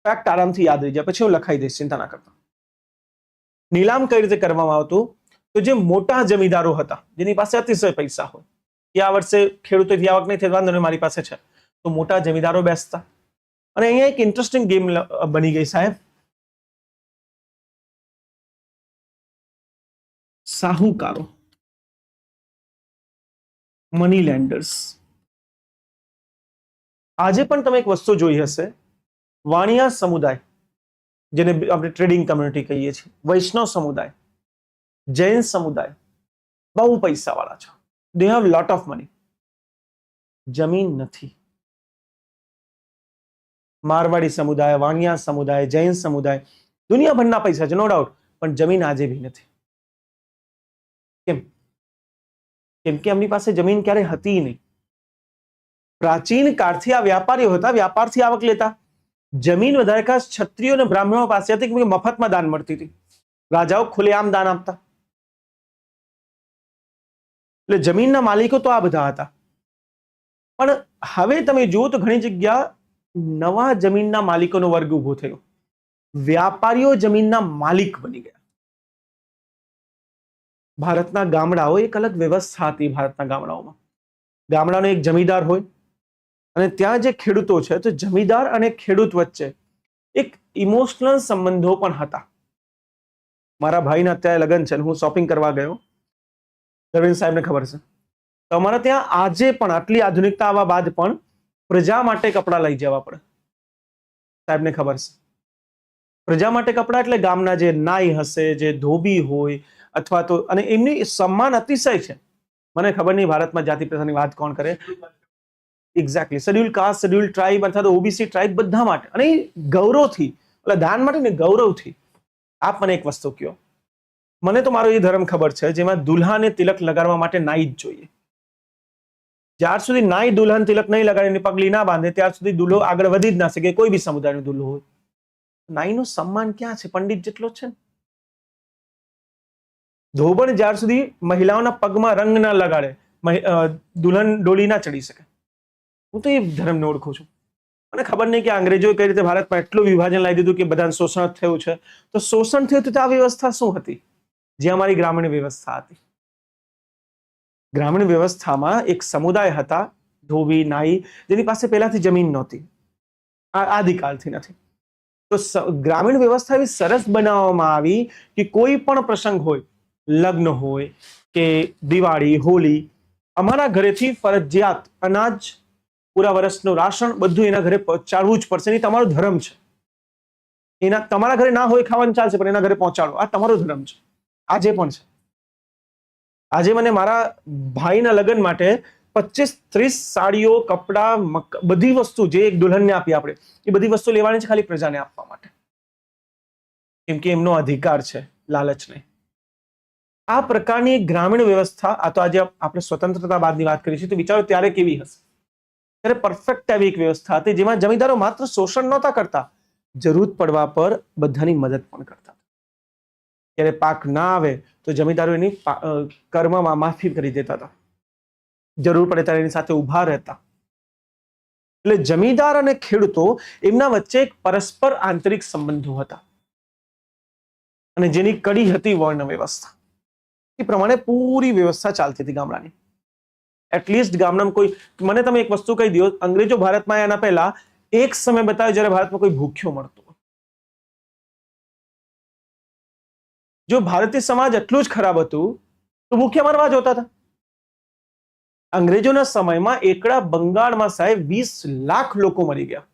ફેક્ટ આરામથી યાદ રહી જાય, પછી હું લખાઈ દઈશ, ચિંતા ના કરતા. નીલામ કઈ રીતે કરવામાં આવતું? તો જે મોટા જમીનદારો હતા જેની પાસે અતિશય પૈસા હોય, કે આ વર્ષે ખેડૂતોથી આવક નહીં થઈ, વાંધો નહીં મારી પાસે છે, તો મોટા જમીનદારો બેસતા. અને અહીંયા એક ઇન્ટરેસ્ટિંગ ગેમ બની ગઈ સાહેબ. સાહુકારો, મની લેન્ડર્સ. આજે પણ તમે એક વસ્તુ જોઈ હશે, વાણિયા સમુદાય જેને આપણે ટ્રેડિંગ કમ્યુનિટી કહીએ છીએ, વૈષ્ણવ સમુદાય, જૈન સમુદાય બહુ પૈસા વાળા છે, they have lot of money, જમીન નથી. મારવાડી સમુદાય, વાણિયા સમુદાય, જૈન સમુદાય, દુનિયાભરના પૈસા છે નો ડાઉટ, પણ જમીન આજે બી નથી. કેમ? કેમ કે એમની પાસે જમીન ક્યારે હતી નહીં. પ્રાચીન કાળથી આ વ્યાપારીઓ હતા, વ્યાપારથી આવક લેતા. જમીન વધારે ખાસ ક્ષત્રિયો અને બ્રાહ્મણો પાસે હતી કે મફતમાં દાન મળતી હતી, રાજાઓ ખુલ્લેઆમ દાન આપતા. એટલે જમીનના માલિકો તો આ બધા હતા. પણ હવે તમે જુઓ તો ઘણી જગ્યા નવા જમીનના માલિકોનો વર્ગ ઉભો થયો, વ્યાપારીઓ જમીનના માલિક બની ગયા. ભારતના ગામડાઓ એક અલગ વ્યવસ્થા હતી. ભારતના ગામડાઓમાં ગામડાનો એક જમીનદાર હોય અને ત્યાં જે ખેડૂતો છે, તો જમીનદાર અને ખેડૂત વચ્ચે એક ઇમોશનલ સંબંધો પણ હતા. મારા ભાઈના અત્યારે લગ્ન છે, હું શોપિંગ કરવા ગયો, રવિન્દ્ર સાહેબને ખબર છે, તો અમારા ત્યાં આજે પણ આટલી આધુનિકતા આવવા બાદ પણ પ્રજા માટે કપડાં લઈ જવા પડે. સાહેબને ખબર છે, પ્રજા માટે કપડાં એટલે ગામના જે નાઈ હશે, જે ધોબી હોય, અથવા તો, અને એમની સન્માન અતિશય છે. મને ખબર નહીં ભારતમાં જાતિ પ્રથાની વાત કોણ કરે, exactly schedule caste, schedule tribe અથવા તો ઓબીસી ટ્રાઇબ બધા માટે, અને ગૌરવથી, એટલે દાન માટે ને ગૌરવથી. આપ મને એક વસ્તુ કહો, મને તો મારો એ ધર્મ ખબર છે જેમાં દુલ્હાને તિલક લગાડવા માટે નાઈ જ જોઈએ. જ્યાર સુધી નાઈ દુલ્હન તિલક નહીં લગાડીને પગલી ના બાંધે ત્યાર સુધી દુલ્હો આગળ વધી જ ના શકે, કોઈ બી સમુદાયનો દુલ્હો હોય. નાઈનું સન્માન ક્યાં છે? પંડિત જેટલો છે. ધોબણ જ્યાર સુધી મહિલાઓના પગમાં રંગ ના લગાડે, દુલ્હન ડોલી ના ચડી શકે. હું તો એ ધર્મને ઓળખું છું. મને ખબર નહીં કે અંગ્રેજોએ કઈ રીતે ભારતમાં એટલું વિભાજન લાવી દીધું કે બધાને શોષણ થયું છે. તો શોષણ થયું તો આ વ્યવસ્થા શું હતી જે અમારી ગ્રામીણ વ્યવસ્થા હતી? ગ્રામીણ વ્યવસ્થામાં એક સમુદાય હતા, ધોબી, નાઈ, જેની પાસે પહેલાથી જમીન નહોતી, આદિકાળથી નથી. તો ગ્રામીણ વ્યવસ્થા એવી સરસ બનાવવામાં આવી કે કોઈ પણ પ્રસંગ હોય, લગ્ન હોય કે દિવાળી, હોળી, અમારા ઘરેથી ફરજિયાત અનાજ, પૂરા વર્ષનું રાશન બધું એના ઘરે પહોંચાડવું જ પડશે. એ તમારો ધર્મ છે. એના તમારા ઘરે ના હોય ખાવાનું ચાલશે, પણ એના ઘરે પહોંચાડો, આ તમારો ધર્મ છે. આજે પણ છે. આજે મને મારા ભાઈના લગ્ન માટે 25-30 સાડીઓ, કપડા, બધી વસ્તુ જે એક દુલ્હનને આપી આપણે, એ બધી વસ્તુ લેવાની છે ખાલી પ્રજાને આપવા માટે, કેમ કે એમનો અધિકાર છે, લાલચ નહીં. આ પ્રકારની ગ્રામીણ વ્યવસ્થા, આ તો આજે આપણે સ્વતંત્રતા બાદની વાત કરી છે, તો વિચારો ત્યારે કેવી હશે. ત્યારે પરફેક્ટ એવી એક વ્યવસ્થા હતી જેમાં જમીનદારો માત્ર શોષણ નહોતા કરતા, જરૂર પડવા પર બધાની મદદ પણ કરતા. ત્યારે પાક ના આવે તો જમીનદારો એની કર્મમાં માફી કરી દેતા હતા, જરૂર પડે ત્યારે એની સાથે ઉભા રહેતા. એટલે જમીનદાર અને ખેડૂતો એમના વચ્ચે એક પરસ્પર આંતરિક સંબંધો હતા, અને જેની કડી હતી વર્ણ વ્યવસ્થા. એ પ્રમાણે પૂરી વ્યવસ્થા ચાલતી હતી ગામડાની. એટલીસ્ટ ગામડામાં કોઈ, મને તમે એક વસ્તુ કહી દો, અંગ્રેજો ભારતમાં આવ્યા એના પહેલા એક સમય બતાવ્યો જ્યારે ભારતમાં કોઈ ભૂખ્યો મળતો. જો ભારતીય સમાજ એટલું જ ખરાબ હતું તો ભૂખ્યા મરવા જ હોતા હતા. અંગ્રેજોના સમયમાં એકડા બંગાળમાં સાહેબ 20 લાખ લોકો મરી ગયા.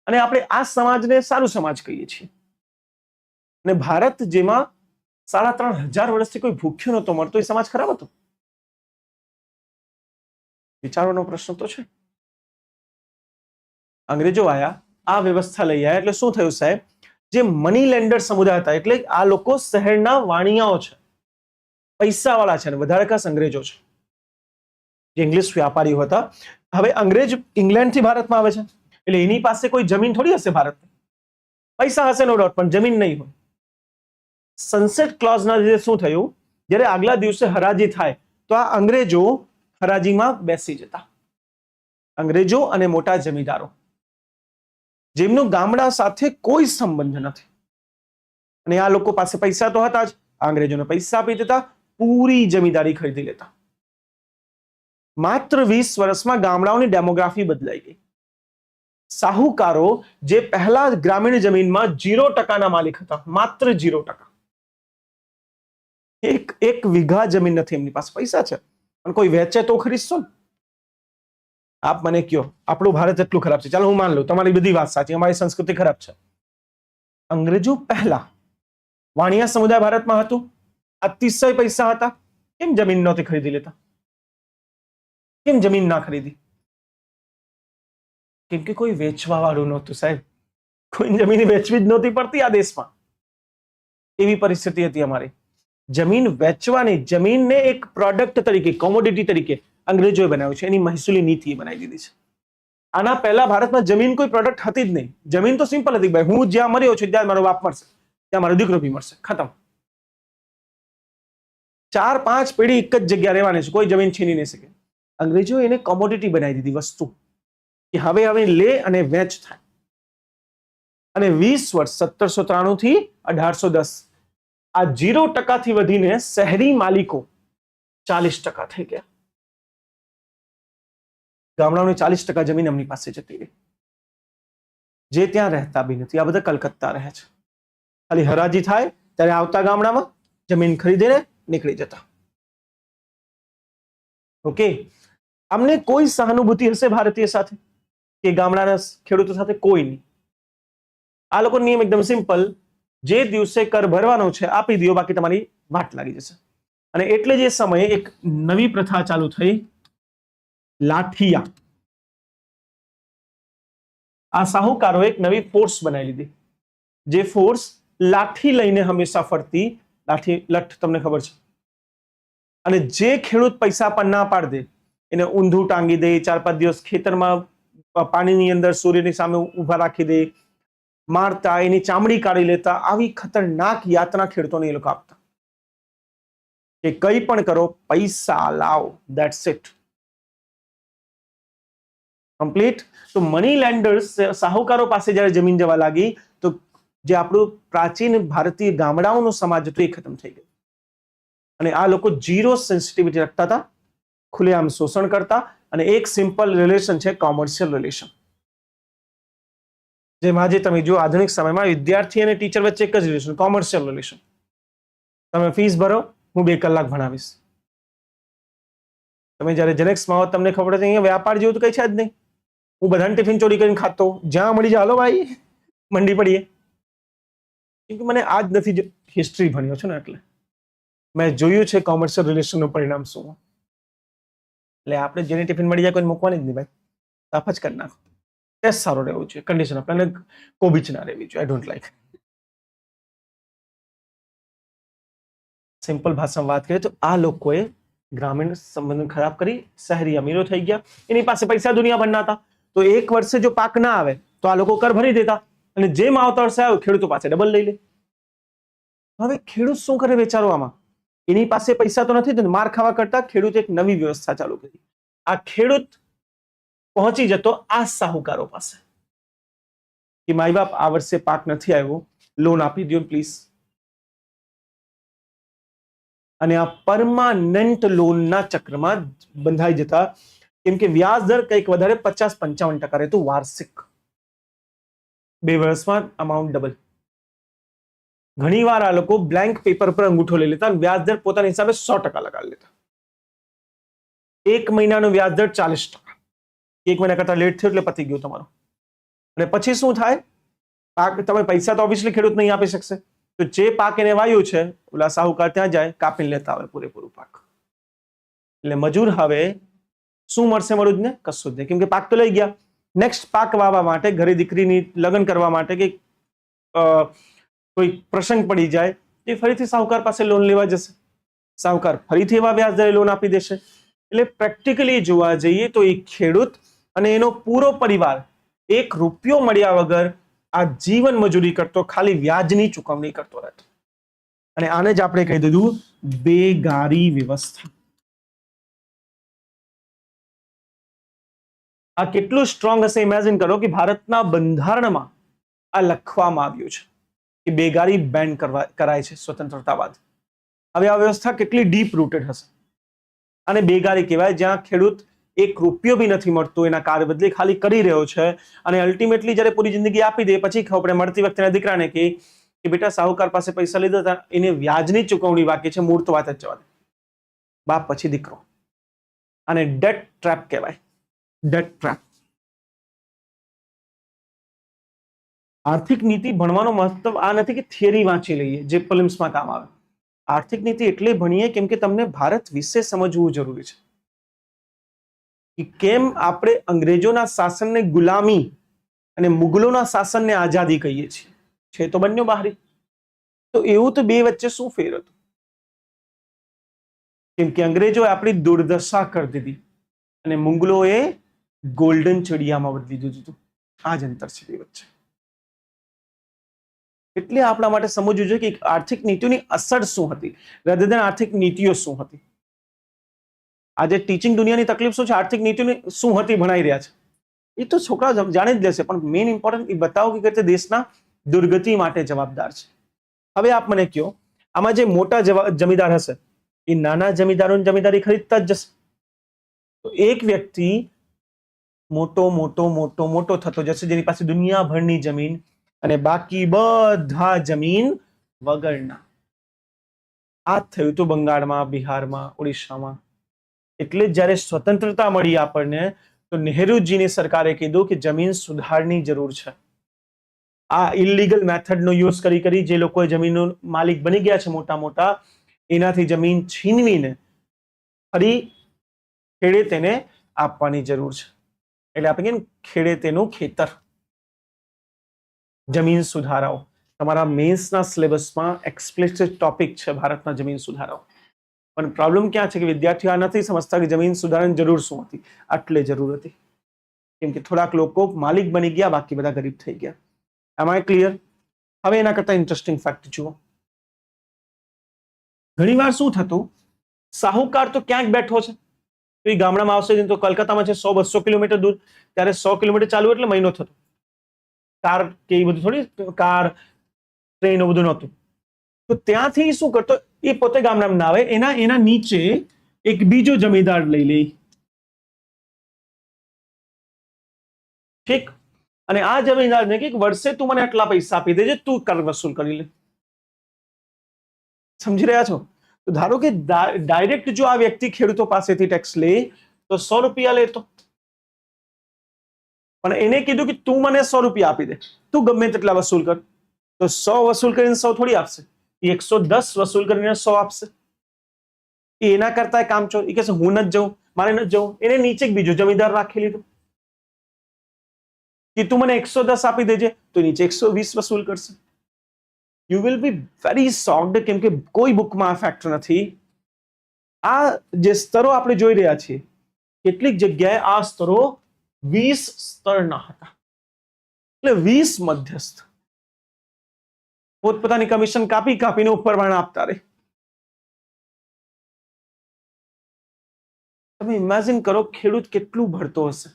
અને આપણે આ સમાજને સારું સમાજ કહીએ છીએ. અને ભારત જેમાં 3,500 વર્ષથી કોઈ ભૂખ્યો નહોતો મળતો, એ સમાજ ખરાબ હતો? વિચારવાનો પ્રશ્ન તો છે. અંગ્રેજો આયા, આ વ્યવસ્થા લઈ આવ્યા, એટલે શું થયું સાહેબ? જે મની લેન્ડર સમુદાય હતા, એટલે આ લોકો શહેરના વાણિયાઓ છે, પૈસાવાળા છે, અને વધારે ખાસ અંગ્રેજો છે, જે ઇંગ્લિશ વ્યાપારીઓ હતા. હવે અંગ્રેજ ઇંગ્લેન્ડથી ભારતમાં આવે છે, એટલે એની પાસે કોઈ જમીન થોડી હશે ભારતની. પૈસા હશે નો ડાઉટ, પણ જમીન નહીં હોય. સનસેટ ક્લોઝના લીધે શું થયું? જ્યારે આગલા દિવસે હરાજી થાય તો આ અંગ્રેજો હરાજીમાં બેસી જતા. અંગ્રેજો અને મોટા જમીનદારો, જેમનું ગામડા સાથે કોઈ સંબંધ નથી, અને આ લોકો પાસે પૈસા તો હતા જ, અંગ્રેજોને પૈસા આપી દેતા, પૂરી જમીનદારી ખરીદી લેતા. માત્ર 20 વર્ષમાં ગામડાઓની ડેમોગ્રાફી બદલાઈ ગઈ. સાહુકારો જે પહેલા ગ્રામીણ જમીનમાં 0% માલિક હતા, માત્ર 0%, એક વીઘા જમીન નથી એમની પાસે. પૈસા છે પણ કોઈ વેચે તો ખરીદશો ને. આપ મને કયો, આપણું ભારત એટલું ખરાબ છે, ચાલો હું માન લઉં, તમારી બધી વાત સાચી, અમારી સંસ્કૃતિ ખરાબ છે. અંગ્રેજો પહેલા વાણિયા સમુદાય ભારતમાં હતું, અતિશય પૈસા હતા, કેમ જમીન નહોતી ખરીદી લેતા? કેમ જમીન ના ખરીદી? કેમ કે કોઈ વેચવા વાળું નહોતું સાહેબ. કોઈ જમીન વેચવી જ નહોતી પડતી આ દેશમાં. એવી પરિસ્થિતિ હતી અમારી. જમીન વેચવાની, જમીનને એક પ્રોડક્ટ તરીકે, કોમોડિટી તરીકે અંગ્રેજોએ બનાવ્યું છે. એની મહેસૂલી નીતિ બનાવી દીધી છે. આના પહેલા ભારતમાં જમીન કોઈ પ્રોડક્ટ હતી જ નહીં. જમીન તો સિમ્પલ હતી, ભાઈ હું જ્યાં મર્યો છું ત્યાં મારો બાપ મરશે, ત્યાં મારો દીકરો બી મરશે, ખતમ. 4-5 પેઢી એક જ જગ્યા રહેવાની છે, કોઈ જમીન છીની નહીં શકે. અંગ્રેજો એને કોમોડિટી બનાવી દીધી, વસ્તુ કે હવે લે અને વેચ થાય. અને 20 વર્ષ 1793 થી 1810 આ 0% થી વધીને શહેરી માલિકો 40% થઈ ગયા. ગામડાઓની 40% જમીન એમની પાસે જતી રહી, જે ત્યાં રહેતા બી નથી. આ બધા કલકત્તા રહે છે. ખાલી હરાજી થાય ત્યારે આવતા ગામડામાં જમીન ખરીદીને નીકળી જતા. ઓકે, અમને કોઈ સહાનુભૂતિ હશે ભારતીય સાથે કે ગામડાના ખેડૂતો સાથે? કોઈ નહીં. આ લોકો નિયમ એકદમ સિમ્પલ, જે દિવસે કર ભરવાનો છે આપી દો, બાકી તમારી વાટ લાગી જશે. અને એટલે જ એ સમયે એક નવી પ્રથા ચાલુ થઈ, લાઠિયા. આ સાહુકારોએ એક નવી ફોર્સ બનાવી લીધી, જે ફોર્સ લાઠી લઈને હંમેશા ફરતી. લાઠી લઠ તમને ખબર છે. અને જે ખેડૂત પૈસા પણ ના પાડ દે એને ઊંધું ટાંગી દે, 4-5 દિવસ ખેતરમાં પાણીની અંદર સૂર્યની સામે ઉભા રાખી દે, મારતા, એની ચામડી કાઢી લેતા. આવી ખતરનાક યાતના ખેડૂતોને એ લોકો આપતા કે કંઈ પણ કરો, પૈસા લાવો, ધેટ્સ ઇટ, કમ્પ્લીટ. તો મની લેન્ડર્સ, સાહુકારો પાસે જ્યારે જમીન જવા લાગી તો જે આપણું પ્રાચીન ભારતીય ગામડાઓનો સમાજ હતો એ ખતમ થઈ ગયો. અને આ લોકો 0 સેન્સિટિવિટી રાખતા હતા, ખુલ્લેઆમ શોષણ કરતા. અને એક સિમ્પલ રિલેશન છે, કોમર્શિયલ રિલેશન. જેમ આજે તમે જો આધુનિક સમયમાં વિદ્યાર્થી અને ટીચર વચ્ચે એક જ રિલેશન, કોમર્શિયલ રિલેશન. તમે ફીસ ભરો, હું 2 કલાક ભણાવીશ. તમે જ્યારે જેનેક્સમાં હો, તમને ખબર છે અહીંયા વ્યાપાર જેવું તો કઈ છે જ નહીં. હું બધાને ટિફિન ચોરી કરીને ખાતો, જ્યાં મળી જાય હાલો ભાઈ મંડી પડીએ. કેમ કે મને આજ નથી, હિસ્ટ્રી ભણ્યો છું ને, એટલે મેં જોયું છે કોમર્શિયલ રિલેશનનું પરિણામ શું. એટલે આપણે જેની ટિફિન મળી જાય કોઈ મૂકવાની જ નહીં ભાઈ, સાફ જ કરી નાખો. ટેસ્ટ સારો રહેવું જોઈએ, કન્ડિશન આપણને કોબીચ ના રહેવી જોઈએ. I don't like. સિમ્પલ ભાષામાં વાત કરીએ તો આ લોકોએ ગ્રામીણ સંબંધ ખરાબ કરી, શહેરી અમીરો થઈ ગયા. એની પાસે પૈસા દુનિયા ભરના હતા, તો એક વર્ષે જો પાક ના આવે તો આ લોકો કર ભરી દેતા, અને જેમ આવતા વર્ષે આવ્યો ખેડૂતો પાસે ડબલ લઈ લે. હવે ખેડૂત શું કરે બેચારો આમાં? એની પાસે પૈસા તો નથી, માર ખાવા કરતા ખેડૂત એક નવી વ્યવસ્થા ચાલુ કરી. આ ખેડૂત પહોંચી જતો આ સાહુકારો પાસે કે માય બાપ આ વર્ષે પાક નથી આવ્યો, લોન આપી દો પ્લીઝ. અને આ પરમાનન્ટ લોનના ચક્રમાં બંધાઈ જતા, કેમ કે વ્યાજ દર કંઈક વધારે 50-55% રહેતું વાર્ષિક. 2 વર્ષમાં અમાઉન્ટ ડબલ. ઘણીવાર આ લોકો બ્લેન્ક પેપર પર અંગૂઠો લઈ લેતા, વ્યાજ દર પોતાના હિસાબે 100% લગાડી લેતા. 1 મહિનાનો વ્યાજ દર 40%. 1 મહિના કરતા લેટ થયો એટલે પતી ગયું તમારું. અને પછી શું થાય? પાક, તમે પૈસા તો ઓબ્વિયસલી ખેડૂત નહીં આપી શકશે, તો જે પાક એને વાયું છે, ઓલા સાહુકાર ત્યાં જાય, કાપીને લેતા આવે પૂરેપૂરું પાક. એટલે મજૂર હવે શું મળશે મજૂરને? કશું જ નહીં, કેમ કે પાક તો લઈ ગયા. નેક્સ્ટ પાક વાવવા માટે, ઘરે દીકરીની લગ્ન કરવા માટે કે કોઈ પ્રસંગ પડી જાય, એ ફરીથી સાહુકાર પાસે લોન લેવા જશે. સાહુકાર ફરીથી એવા વ્યાજ દરે લોન આપી દેશે. એટલે પ્રેક્ટિકલી જોવા જઈએ તો એક ખેડૂત અને એનો પૂરો પરિવાર 1 રૂપિયો મળ્યા વગર આ જીવન મજૂરી કરતો, ખાલી વ્યાજની ચૂકવણી કરતો રહેતો. અને આને જ આપણે કહી દીધું બેગારી વ્યવસ્થા. આ કેટલું સ્ટ્રોંગ હશે ઇમેજિન કરો કે ભારતના બંધારણમાં આ લખવામાં આવ્યું છે કે બેગારી બેન કરાય છે સ્વતંત્રતા બાદ. હવે આ વ્યવસ્થા કેટલી ડીપ રૂટેડ હશે. અને બેગારી કહેવાય જ્યાં ખેડૂત 1 રૂપિયો બી નથી મળતો એના કાર્ય બદલે, ખાલી કરી રહ્યો છે, અને અલ્ટિમેટલી જ્યારે પૂરી જિંદગી આપી દે પછી ખબર પડે, મળતી વખતે એના દીકરાને કે બેટા સાહુકાર પાસે પૈસા લીધા હતા, એને વ્યાજની ચૂકવણી બાકી છે, મૂળ તો વાત જ જવા દે. બાપ પછી દીકરો. અને ડેટ ટ્રેપ કહેવાય. Date trap. આર્થિક નીતિ ભણવાનો મહત્વ આ નથી કે થિયરી વાંચી લઈએ જે પ્રિલિમ્સમાં કામ આવે. આર્થિક નીતિ એટલે ભણીએ કેમ કે તમને ભારત વિશે સમજવું જરૂરી છે કે કેમ આપણે અંગ્રેજોના શાસનને ગુલામી અને મુગલોના શાસનને આઝાદી કહીએ છીએ. છે તો બંને બહારી. તો એવું તો બે વચ્ચે શું ફેર હતું? કેમ કે અંગ્રેજોએ આપણી દુર્દશા કરી દીધી અને મુગલોએ ગોલ્ડન ચડિયામાં બદલી દીધું હતું. આ જ અંતર છે બે વચ્ચે. એટલે આપણા માટે સમજવું જોઈએ કે આર્થિક નીતિઓની અસર શું હતી, રેધર દેન આર્થિક નીતિઓ શું હતી. આજે ટીચિંગ દુનિયાની તકલીફ શું છે? આર્થિક નીતિઓની શું હતી ભણાઈ રહ્યા છે, એ તો છોકરા જાણી જ લેશે, પણ મેઇન ઇમ્પોર્ટન્ટ એ બતાવો કે દેશના દુર્ગતિ માટે જવાબદાર છે. હવે આપ મને કહો, આમાં જે મોટા જમીદાર હશે એ નાના જમીદારોની જમીદારી ખરીદતા જ જશે. તો એક વ્યક્તિ મોટો મોટો મોટો મોટો થતો જશે જેની પાસે દુનિયાભરની જમીન અને બાકી બધા જમીન વગરના. આ થયું હતું બંગાળમાં, બિહારમાં, ઓડિશામાં. એટલે જ્યારે સ્વતંત્રતા મળી આપણને તો નહેરુજીની સરકારે કીધું કે જમીન સુધારની જરૂર છે. આ ઇલીગલ મેથડનો યુઝ કરી જે લોકોએ જમીનનો માલિક બની ગયા છે મોટા મોટા, એનાથી જમીન છીનવીને ફરી ખેડેતેને આપવાની જરૂર છે. એટલે આપણે કહીએ ખેડેતેનું ખેતર. જમીન સુધારાઓ તમારા મેન્સના સિલેબસમાં એક્સપ્લિસિટ ટોપિક છે ભારતના જમીન સુધારાઓ. પણ પ્રોબ્લેમ ક્યાં છે કે વિદ્યાર્થીઓ આ નથી સમજતા કે જમીન સુધારાની જરૂર શું હતી. આટલે જરૂર હતી કેમ કે થોડાક લોકો માલિક બની ગયા, બાકી બધા ગરીબ થઈ ગયા. આમાં ક્લિયર? હવે એના કરતા ઇન્ટરેસ્ટિંગ ફેક્ટ જુઓ. ઘણીવાર શું થતું, સાહુકાર તો ક્યાંક બેઠો છે, તો એ ગામડામાં આવશે તો કલકત્તામાં છે 100-200 કિલોમીટર દૂર, ત્યારે 100 કિલોમીટર ચાલુ એટલે મહિનો થતો. કાર કે એ બધું થોડી, કાર ટ્રેન બધું નહોતું. તો ત્યાંથી શું કરતો, એ પોતે ગામડામાં ના આવે, એના નીચે એક બીજો જમીનદાર લઈ લે. ઠીક. અને આ જમીનદારને કે વર્ષે તું મને આટલા પૈસા આપી દેજે, તું કર વસૂલ કરી લે. સમજી રહ્યા છો? તો ધારો કે ડાયરેક્ટ જો આ વ્યક્તિ ખેડૂતો પાસેથી ટેક્સ લે તો 100 રૂપિયા લેતો, પણ એને કીધું કે તું મને 100 રૂપિયા આપી દે, તું ગમે તેટલા વસૂલ કર. તો 100 વસૂલ કરીને 100 થોડી આપશે, 110 વસૂલ કરીને 100 આપશે. એના કરતા કામચોર, એ કહેશે હું નથી જઉં, મારે નથી જવું. એને નીચે બીજો જમીનદાર રાખી લીધો કે તું મને 110 આપી દેજે, તો નીચે 120 વસૂલ કરશે. You will be very shocked, કેમ કે કોઈ બુકમાં આ ફેક્ટ નથી. આ જે સ્તરો આપણે જોઈ રહ્યા છીએ, કેટલીક જગ્યાએ આ સ્તરો 20 સ્તરના હતા. એટલે 20 મધ્યસ્થ પોતપોતાની કમિશન કાપીને ઉપર આપતા રહે. તમે ઇમેજિન કરો ખેડૂત કેટલું ભરતો હશે.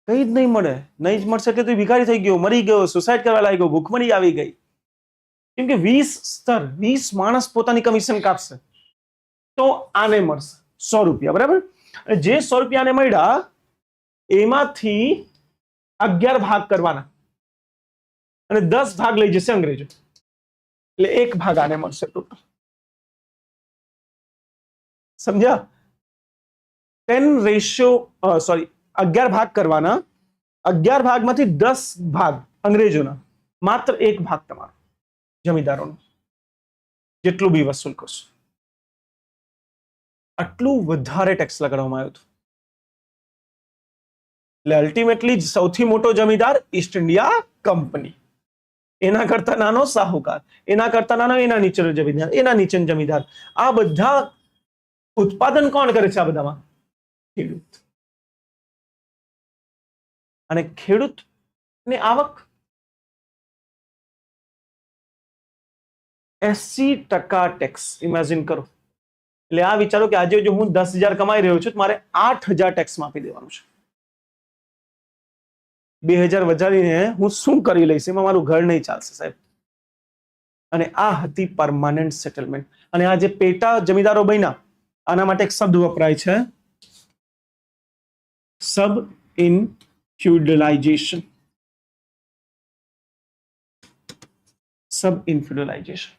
કઈ જ નહીં મળે, નહીં જ મળશે એટલે તો ભિખારી થઈ ગયો, મરી ગયો, સુસાઇડ કરવા લાગ્યો, ભૂખમરી આવી ગઈ. કેમ કે 20 સ્તર 20 માણસ પોતાની કમિશન કાપશે તો આને મળશે 100 રૂપિયા, બરાબર. અને જે 100 રૂપિયાને મળ્યા એમાંથી 11 ભાગ કરવાના અને 10 ભાગ લઈ જશે અંગ્રેજો, એટલે 1 ભાગ આને મળશે ટોટલ. સમજ્યા? 11 ભાગ કરવાના, 11 ભાગમાંથી 10 ભાગ અંગ્રેજોના, માત્ર 1 ભાગ તમારો જમીનદારોનો, જેટલું બી વસૂલ કરશો. આટલું વધારે ટેક્સ લગાડવામાં આવ્યું હતું. એટલે અલ્ટિમેટલી સૌથી મોટો જમીનદાર ઈસ્ટ ઇન્ડિયા કંપની, એના કરતા નાનો સાહુકાર, એના કરતા નાનો એના નીચેનો જમીનદાર, એના નીચેનો જમીનદાર. આ બધા ઉત્પાદન કોણ કરે છે? આ બધામાં ખેડૂત. અને ખેડૂતની આવક 80% ટેક્સ. ઇમેજિન કરો. એટલે આ વિચારો કે આજે જો હું 10,000 કમાઈ રહ્યો છું, મારે 8,000 ટેક્સ આપી દેવાનું છે. 2,000 વધારીને હું શું કરી લઈશ? એમાં મારું ઘર નહીં ચાલશે, સાહેબ. અને આ હતી પરમાનન્ટ સેટલમેન્ટ. અને આ જે પેટા જમીનદારો બન્યા, આના માટે એક શબ્દ વપરાય છે, સબ ઇન્ફ્યુડલાઇઝેશન. સબ ઇન્ફ્યુડલાઇઝેશન.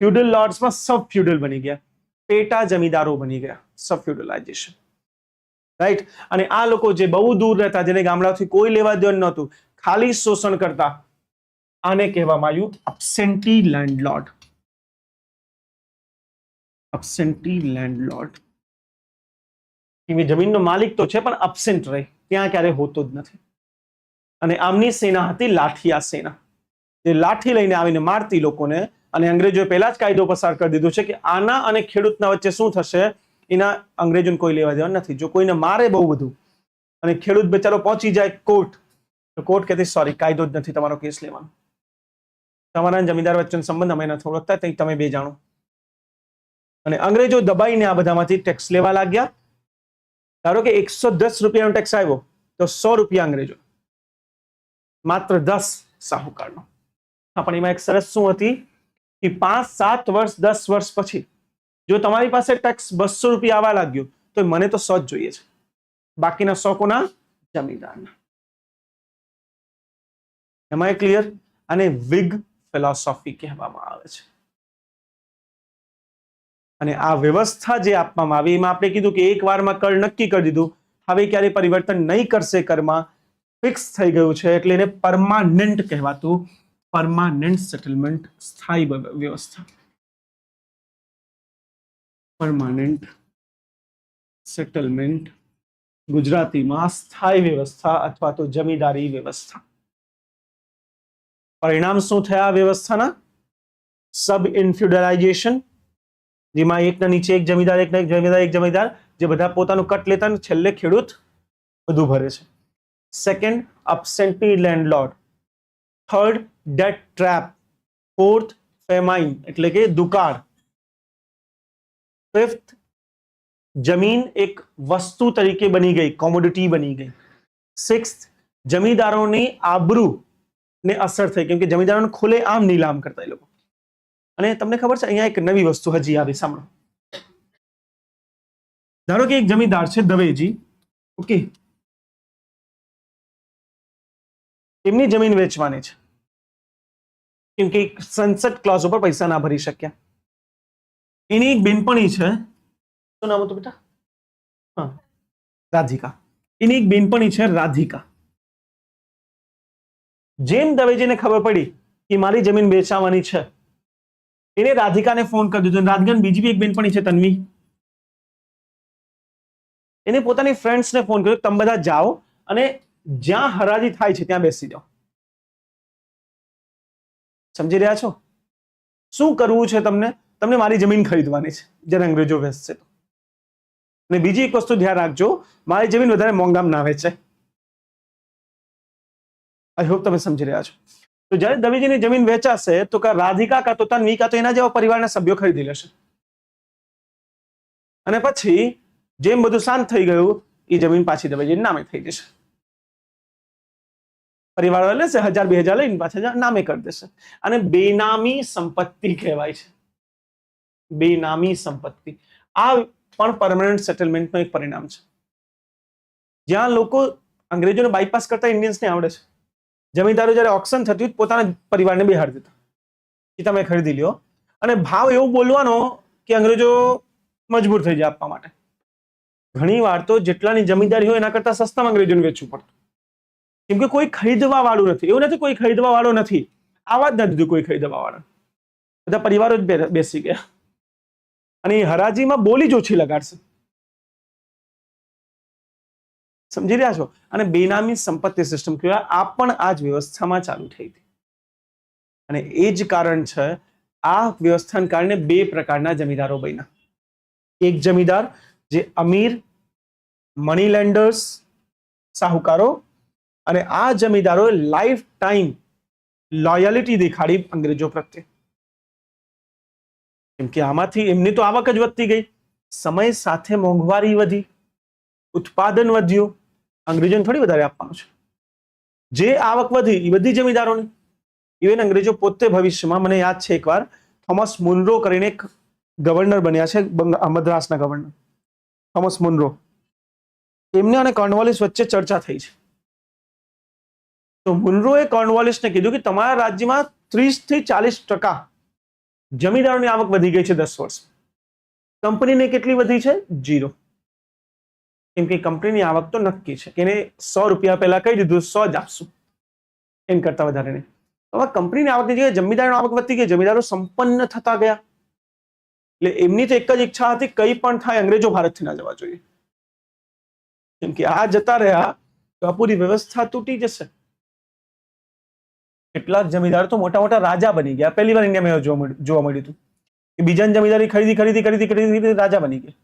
ફ્યુડલ લોર્ડ્સમાં સબ ફ્યુડલ બની ગયા, પેટા જમીનદારો બની ગયા. સબ ફ્યુડલાઇઝેશન, રાઈટ. અને આ લોકો જે બહુ દૂર રહેતા, જેને ગામડાથી કોઈ લેવા દેવાનું નહોતું, ખાલી શોષણ કરતા, આને કહેવામાં આવ્યું અબસેન્ટી લેન્ડલોર્ડ. અબસેન્ટી લેન્ડલોર્ડ. કે જમીનનો માલિક તો છે પણ અબસેન્ટ રહે, ત્યાં ક્યારે હોતો જ નથી. અને આમની સેના હતી લાઠિયા સેના, જે લાઠી લઈને આવીને મારતી લોકોને. અને અંગ્રેજોએ પહેલા જ કાયદો પસાર કરી દીધો છે કે આના અને ખેડૂતના વચ્ચે શું થશે, એના અંગ્રેજોને કોઈ લેવા દેવા નથી. જો કોઈને મારે બહુ બધું અને ખેડૂત બચારો પહોંચી જાય કોર્ટ, તો કોર્ટ કહેતી સોરી, કાયદો જ નથી તમારો કેસ લેવાનો, તમારા જમીનદાર વચ્ચેનો સંબંધ અમે નથી ઓળખતા, તમે બે જાણો. અને અંગ્રેજો દબાઈને આ બધામાંથી ટેક્સ લેવા લાગ્યા. ધારો કે 110 રૂપિયાનો ટેક્સ આવ્યો, તો 100 રૂપિયા અંગ્રેજો, માત્ર 10 સાહુકારનો. પણ એમાં એક સરસ શું હતી કે 5, 7 વર્ષ, 10 વર્ષ પછી જો તમારી પાસે ટેક્સ 200 રૂપિયા આવવા લાગ્યો, તો મને તો 100 જ જોઈએ છે, બાકીના 100 કોના? જમીનદારના. એમાં એ ક્લિયર? અને વિગ ફિલોસોફી કહેવામાં આવે છે. અને આ વ્યવસ્થા જે આપવામાં આવી, એમાં આપણે કીધું કે એક વારમાં કર નક્કી કરી દીધું, હવે ક્યારે પરિવર્તન નહીં કરશે, કરમાં ફિક્સ થઈ ગયું છે, એટલે એને પરમાનન્ટ કહેવાતું. પરમાનન્ટ સેટલમેન્ટ, સ્થાયી વ્યવસ્થા. પરમાનન્ટ સેટલમેન્ટ, ગુજરાતીમાં સ્થાયી વ્યવસ્થા અથવા તો જમીનદારી વ્યવસ્થા. પરિણામ શું થયા આ વ્યવસ્થાના? સબ ઇન્ફ્યુડલાઇઝેશન, જેમાં એકના નીચે એક જમીનદાર, એકના એક જમીનદાર, એક જમીનદાર, જે બધા પોતાનું કટ લેતા અને છેલ્લે ખેડૂત બધું ભરે છે. Second, absentee landlord. Third, debt trap. Fourth, famine એટલે કે દુકાળ. ફિફ્થ, જમીન એક વસ્તુ તરીકે બની ગઈ, કોમોડિટી બની ગઈ. સિક્સ્થ, જમીનદારોની આબરૂ ને અસર થઈ, કેમ કે જમીનદારોને ખુલ્લે આમ નીલામ કરતા એ લોકો. અને તમને ખબર છે, અહીંયા એક નવી વસ્તુ હજી આવી, સાંભળો. ધારો કે એક જમીનદાર છે દવેજી, ઓકે, એમની જમીન વેચવાની છે, કેમ કે સનસેટ ક્લોઝ ઉપર પૈસા ના ભરી શક્યા. એની એક બેનપણી છે, શું નામ હતું બેટા? હા, રાધિકા. એની એક બેનપણી છે રાધિકા. જેમ દવેજીને ખબર પડી કે મારી જમીન વેચાવાની છે, એને રાધિકાને ફોન કરી દીધો. રાધિકાની બીજી એક બેનપણી છે તન્વી, એને પોતાની ફ્રેન્ડ્સને ફોન કર્યો, તમે બધા જાઓ અને જ્યાં હરાજી થાય છે ત્યાં બેસી જાઓ. સમજી રહ્યા છો? શું કરવું છે તમને? તમને મારી જમીન ખરીદવાની છે, જ્યારે અંગ્રેજો વેચશે તો. અને બીજી એક વસ્તુ ધ્યાન રાખજો, મારી જમીન વધારે મોંઘામાં ના વેચે. આઈ હોપ તમે સમજી રહ્યા છો. તો જ્યારે દવેજીની જમીન વેચાશે, તો રાધિકા કાં તો તન્વી કાં તો એના જેવા પરિવારના સભ્યો ખરીદી લેશે. અને પછી જેમ બધું શાંત થઈ ગયું, એ જમીન પાછી દવેજીના નામે થઈ જશે. પરિવાર લેશે 1000-2000 લઈને પાછા નામે કરી દેશે. અને બેનામી સંપત્તિ કહેવાય છે. બેનામી સંપત્તિ આ પણ પરમનન્ટ સેટલમેન્ટનું એક પરિણામ છે, જ્યાં લોકો અંગ્રેજોને બાયપાસ કરતા ઇન્ડિયન્સને આવડે છે. જમીનદારો જ્યારે ઓક્શન થતું પોતાના પરિવારને બેહાડી દેતા કે તમે ખરીદી લ્યો, અને ભાવ એવો બોલવાનો કે અંગ્રેજો મજબૂર થઈ જાય આપવા માટે. ઘણી વાર તો જેટલાની જમીનદારી હોય એના કરતા સસ્તામાં અંગ્રેજોને વેચવું પડતું, કેમ કે કોઈ ખરીદવા વાળું નથી. એવું નથી કોઈ ખરીદવા વાળો નથી, આવા જ નથી કોઈ ખરીદવા વાળા, બધા પરિવારો જ બેસી ગયા અને હરાજીમાં બોલી જ ઓછી લગાડશે. સમજી રહ્યા છો? અને બેનામી સંપત્તિ સિસ્ટમ કહેવાય, આ પણ આ જ વ્યવસ્થામાં ચાલુ થઈ હતી. અને એ જ કારણ છે, આ વ્યવસ્થાના કારણે બે પ્રકારના જમીનદારો બન્યા. એક જમીનદાર જે અમીર મની લેન્ડર્સ સાહુકારો, અને આ જમીનદારોએ લાઈફ ટાઈમ લોયલિટી દેખાડી અંગ્રેજો પ્રત્યે, કેમ કે આમાંથી એમની તો આવક જ વધતી ગઈ, સમય સાથે મોંઘવારી વધી, ઉત્પાદન વધ્યું, અંગ્રેજોને થોડી વધારે આપવાનું છે. જે આવક વધી એ બધી જમીનદારોની. ઇવન અંગ્રેજો પોતે ભવિષ્યમાં, મને યાદ છે એકવાર થોમસ મુનરો કરીને એક ગવર્નર બન્યા છે, મદ્રાસના ગવર્નર થોમસ મુનરો, એમને અને કોર્નવાલિસ વચ્ચે ચર્ચા થઈ છે. તો મુનરોએ કોર્નવાલિસને કીધું કે તમારા રાજ્યમાં 30 થી 40% જમીનદારોની આવક વધી ગઈ છે 10 વર્ષ. કંપનીને કેટલી વધી છે? 0. કેમ કે કંપનીની આવક તો નક્કી છે કે એને 100 રૂપિયા પહેલા કહી દીધું 100 જ આપશું, એમ કરતા વધારે નહીં. હવે કંપનીની આવકની જગ્યાએ જમીનદારોની આવક વધતી ગઈ, જમીનદારો સંપન્ન થતા ગયા. એટલે એમની તો એક જ ઈચ્છા હતી, કંઈ પણ થાય અંગ્રેજો ભારતથી ના જવા જોઈએ, કેમ કે આ જતા રહ્યા તો આ પૂરી વ્યવસ્થા તૂટી જશે. કેટલાક જમીનદાર તો મોટા મોટા રાજા બની ગયા. પહેલી વાર ઇન્ડિયામાં જોવા મળ્યું હતું કે બીજાની જમીનદારી ખરીદી રાજા બની ગયા.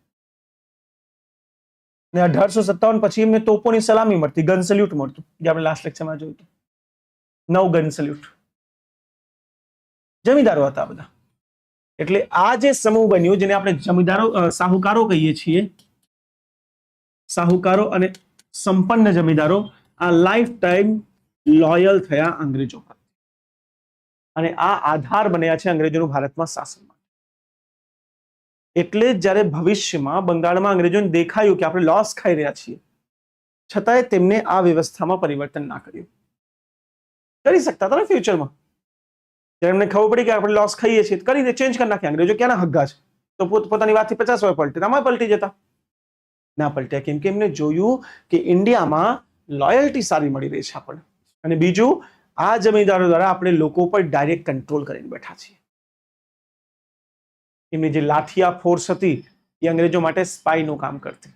ને 1857 પછી એમને તોપોની સલામી મળતી, ગન સલ્યુટ મળતું, જે આપણે લાસ્ટ લેક્ચરમાં જોયું હતું. 9 ગન સલ્યુટ. જમીનદારો હતા બધા. એટલે આ જે સમૂહ બન્યો, જેને આપણે જમીનદારો સાહુકારો કહીએ છીએ, સાહુકારો અને સંપન્ન જમીનદારો, આ લાઈફ ટાઈમ લોયલ થયા અંગ્રેજો પર, અને આ આધાર બન્યા છે અંગ્રેજોનું ભારતમાં શાસન માટે. એટલે જ જ્યારે ભવિષ્યમાં બંગાળમાં અંગ્રેજોને દેખાયું કે આપણે લોસ ખાઈ રહ્યા છીએ, છતાંય તેમને આ વ્યવસ્થામાં પરિવર્તન ના કર્યું. કરી શકતા હતા ને ફ્યુચરમાં, જ્યારે એમને ખબર પડી કે આપણે લોસ ખાઈએ છીએ, કરીને ચેન્જ કરી નાખ્યા. અંગ્રેજો ક્યાંના હગ્ગા છે, તો પોતાની વાતથી 50 વાર પલટે, આમાં પલટી જતા. ના પલટ્યા, કેમ કે એમને જોયું કે ઇન્ડિયામાં લોયલ્ટી સારી મળી રહી છે આપણને, અને બીજું આ જમીનદારો દ્વારા આપણે લોકો પર ડાયરેક્ટ કંટ્રોલ કરીને બેઠા છીએ. એમની જે લાઠિયા ફોર્સ હતી એ અંગ્રેજો માટે સ્પાયનું કામ કરતી.